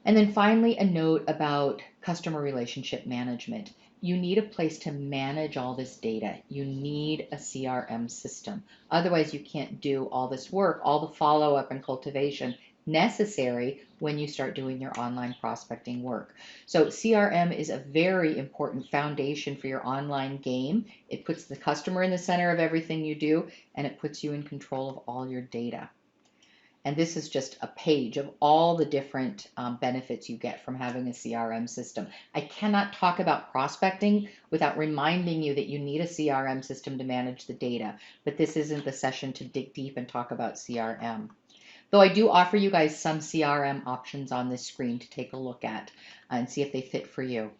And then finally, a note about customer relationship management. You need a place to manage all this data. You need a CRM system. Otherwise, you can't do all this work, all the follow up and cultivation necessary when you start doing your online prospecting work. So, CRM is a very important foundation for your online game. It puts the customer in the center of everything you do, and it puts you in control of all your data. And this is just a page of all the different benefits you get from having a CRM system. I cannot talk about prospecting without reminding you that you need a CRM system to manage the data. But this isn't the session to dig deep and talk about CRM. Though I do offer you guys some CRM options on this screen to take a look at and see if they fit for you.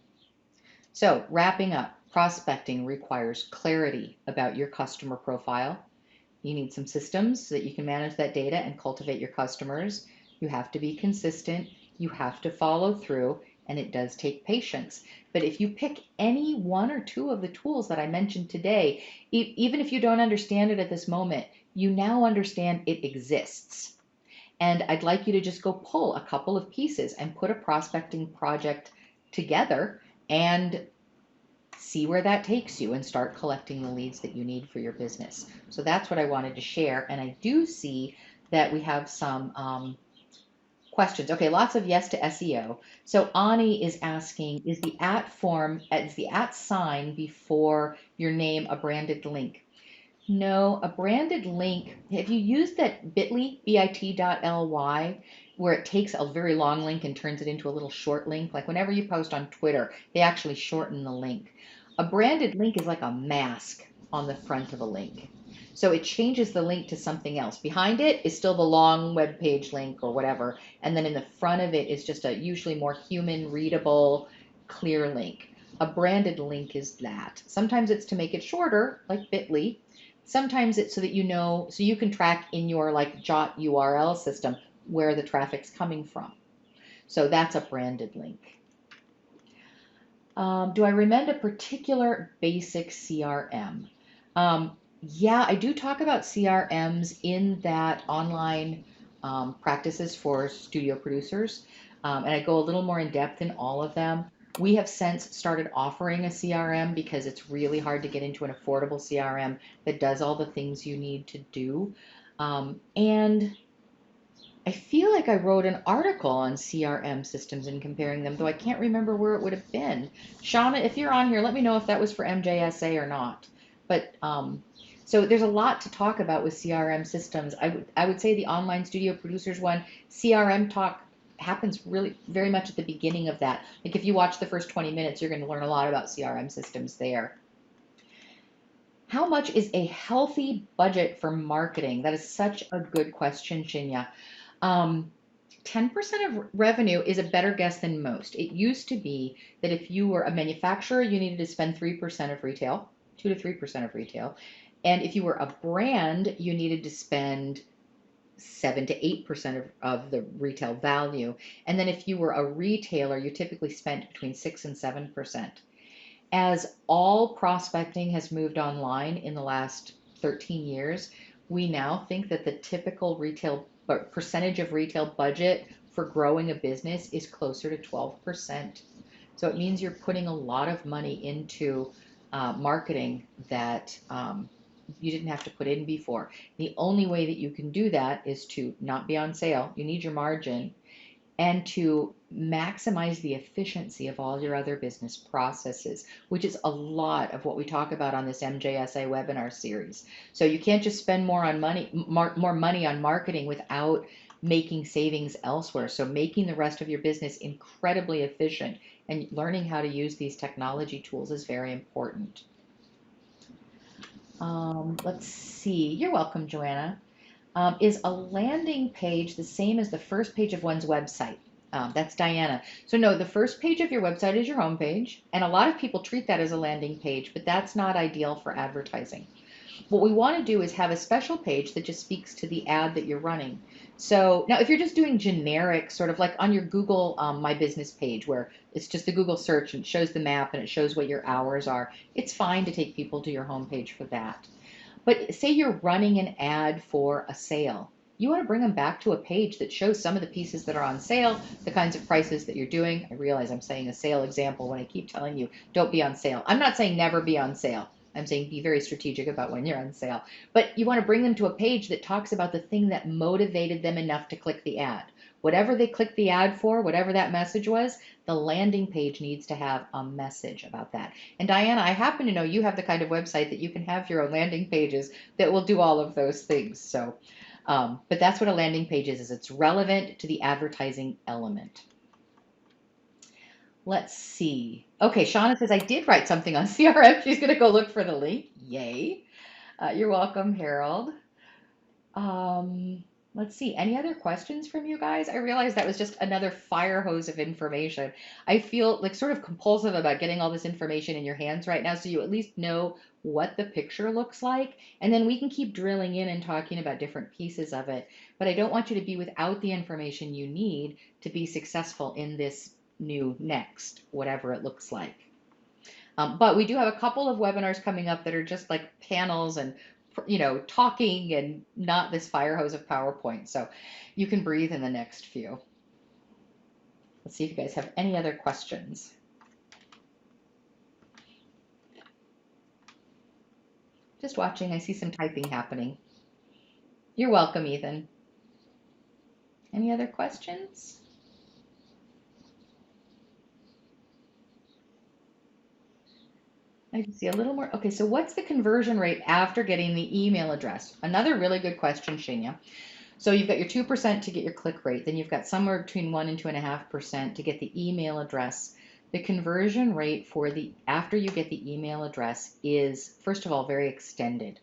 So, wrapping up, prospecting requires clarity about your customer profile. You need some systems so that you can manage that data and cultivate your customers. You have to be consistent. You have to follow through, and it does take patience. But if you pick any one or two of the tools that I mentioned today, even if you don't understand it at this moment, you now understand it exists. And I'd like you to just go pull a couple of pieces and put a prospecting project together and see where that takes you and start collecting the leads that you need for your business. So that's what I wanted to share. And I do see that we have some questions. Okay, lots of yes to SEO. So Ani is asking, is the at sign before your name a branded link? No, a branded link. Have you used that bit.ly, bit.ly, where it takes a very long link and turns it into a little short link? Like whenever you post on Twitter, they actually shorten the link. A branded link is like a mask on the front of a link. So it changes the link to something else. Behind it is still the long web page link or whatever. And then in the front of it is just a usually more human readable, clear link. A branded link is that. Sometimes it's to make it shorter, like bit.ly. Sometimes it's so that you know, so you can track in your like Jot URL system where the traffic's coming from. So that's a branded link. Do I recommend a particular basic CRM? Yeah, I do talk about CRMs in that online practices for studio producers. And I go a little more in depth in all of them. We have since started offering a CRM because it's really hard to get into an affordable CRM that does all the things you need to do. And I feel like I wrote an article on CRM systems and comparing them, though I can't remember where it would have been. Shauna, if you're on here, let me know if that was for MJSA or not. But so there's a lot to talk about with CRM systems. I would say the online studio producers one, CRM talk happens really very much at the beginning of that. Like if you watch the first 20 minutes, you're going to learn a lot about CRM systems there. How much is a healthy budget for marketing? That is such a good question, Shinya. 10% of revenue is a better guess than most. It used to be that if you were a manufacturer, you needed to spend 3% of retail, 2 to 3% of retail. And if you were a brand, you needed to spend 7 to 8% of the retail value. And then if you were a retailer, you typically spent between 6 and 7%. As all prospecting has moved online in the last 13 years, we now think that the typical retail percentage of retail budget for growing a business is closer to 12%. So it means you're putting a lot of money into marketing that you didn't have to put in before. The only way that you can do that is to not be on sale. You need your margin and to maximize the efficiency of all your other business processes, which is a lot of what we talk about on this MJSA webinar series. So you can't just spend more money on marketing without making savings elsewhere. So making the rest of your business incredibly efficient and learning how to use these technology tools is very important. Let's see. You're welcome, Joanna. Is a landing page the same as the first page of one's website? That's Diana. So no, the first page of your website is your home page, and a lot of people treat that as a landing page, but that's not ideal for advertising. What we want to do is have a special page that just speaks to the ad that you're running. So now if you're just doing generic, sort of like on your Google My Business page where it's just the Google search and it shows the map and it shows what your hours are, it's fine to take people to your home page for that. But say you're running an ad for a sale. you want to bring them back to a page that shows some of the pieces that are on sale, the kinds of prices that you're doing. I realize I'm saying a sale example when I keep telling you don't be on sale. I'm not saying never be on sale. I'm saying be very strategic about when you're on sale. But you want to bring them to a page that talks about the thing that motivated them enough to click the ad. Whatever they clicked the ad for, whatever that message was, the landing page needs to have a message about that. And Diana, I happen to know you have the kind of website that you can have your own landing pages that will do all of those things. So, but that's what a landing page is it's relevant to the advertising element. Let's see. Okay, Shauna says, I did write something on CRM. She's going to go look for the link. Yay. You're welcome, Harold. Let's see. Any other questions from you guys? I realized that was just another fire hose of information. I feel like sort of compulsive about getting all this information in your hands right now so you at least know what the picture looks like. And then we can keep drilling in and talking about different pieces of it. But I don't want you to be without the information you need to be successful in this new next, whatever it looks like. But we do have a couple of webinars coming up that are just like panels and talking and not this fire hose of PowerPoint. So you can breathe in the next few. Let's see if you guys have any other questions. Just watching, I see some typing happening. You're welcome, Ethan. Any other questions? I can see a little more. Okay, so what's the conversion rate after getting the email address? Another really good question, Shania. So you've got your 2% to get your click rate, then you've got somewhere between 1 and 2.5% to get the email address. The conversion rate for the after you get the email address is, first of all, very extended.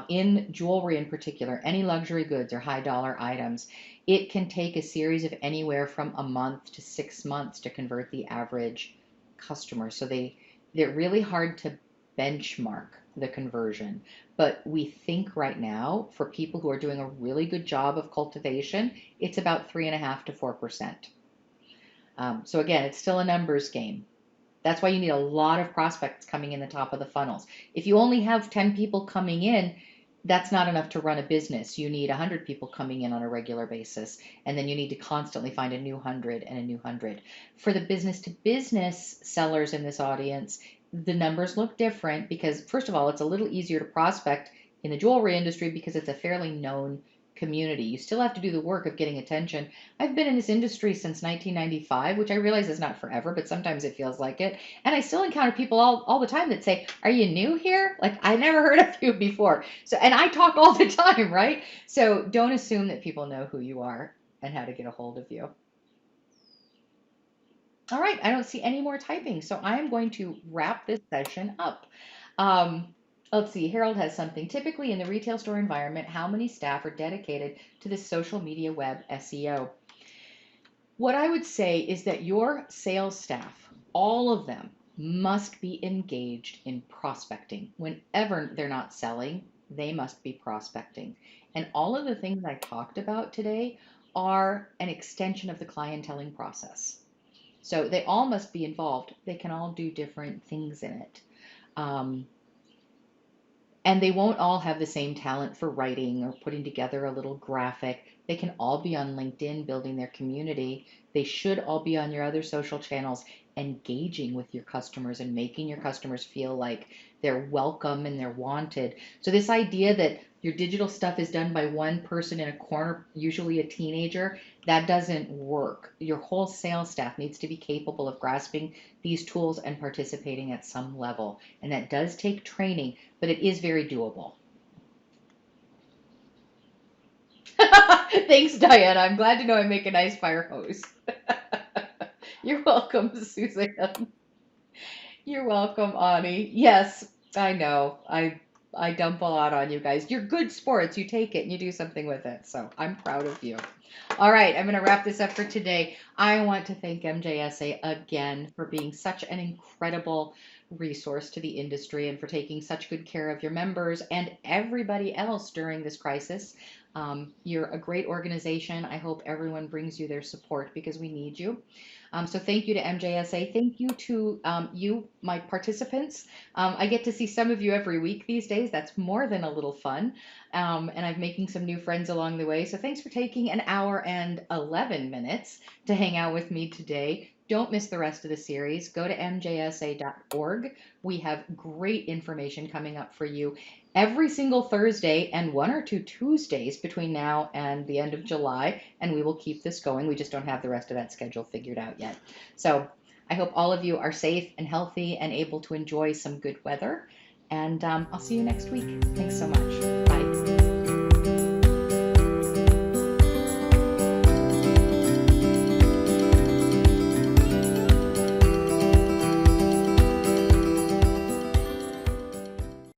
In jewelry in particular, any luxury goods or high dollar items, it can take a series of anywhere from a month to 6 months to convert the average customer. So they're really hard to benchmark the conversion. But we think right now, for people who are doing a really good job of cultivation, it's about 3.5 to 4%. So again, it's still a numbers game. That's why you need a lot of prospects coming in the top of the funnels. If you only have 10 people coming in, that's not enough to run a business. You need 100 people coming in on a regular basis, and then you need to constantly find a new 100 and a new 100. For the business to business sellers in this audience, the numbers look different because, first of all, it's a little easier to prospect in the jewelry industry because it's a fairly known community. You still have to do the work of getting attention. I've been in this industry since 1995, which I realize is not forever, but sometimes it feels like it. And I still encounter people all the time that say, are you new here? Like, I never heard of you before. So, and I talk all the time, right? So don't assume that people know who you are and how to get a hold of you. All right, I don't see any more typing, so I am going to wrap this session up. Um, let's see, Harold has something. Typically in the retail store environment, how many staff are dedicated to the social media web SEO? What I would say is that your sales staff, all of them, must be engaged in prospecting. Whenever they're not selling, they must be prospecting. And all of the things I talked about today are an extension of the clienteling process. So they all must be involved. They can all do different things in it. Um, and they won't all have the same talent for writing or putting together a little graphic. They can all be on LinkedIn building their community. They should all be on your other social channels, engaging with your customers and making your customers feel like they're welcome and they're wanted. So, this idea that your digital stuff is done by one person in a corner, usually a teenager, that doesn't work. Your whole sales staff needs to be capable of grasping these tools and participating at some level. And that does take training, but it is very doable. Thanks, Diana. I'm glad to know I make a nice fire hose. You're welcome, Suzanne. You're welcome, Ani. Yes, I know. I dump a lot on you guys. You're good sports. You take it and you do something with it. So I'm proud of you. All right, I'm going to wrap this up for today. I want to thank MJSA again for being such an incredible resource to the industry and for taking such good care of your members and everybody else during this crisis. You're a great organization. I hope everyone brings you their support because we need you. So thank you to MJSA. Thank you to you, my participants. I get to see some of you every week these days. That's more than a little fun. And I'm making some new friends along the way. So thanks for taking an hour and 11 minutes to hang out with me today. Don't miss the rest of the series. Go to mjsa.org. We have great information coming up for you every single Thursday and 1 or 2 Tuesdays between now and the end of July. And we will keep this going. We just don't have the rest of that schedule figured out yet. So I hope all of you are safe and healthy and able to enjoy some good weather. And I'll see you next week. Thanks so much. Bye.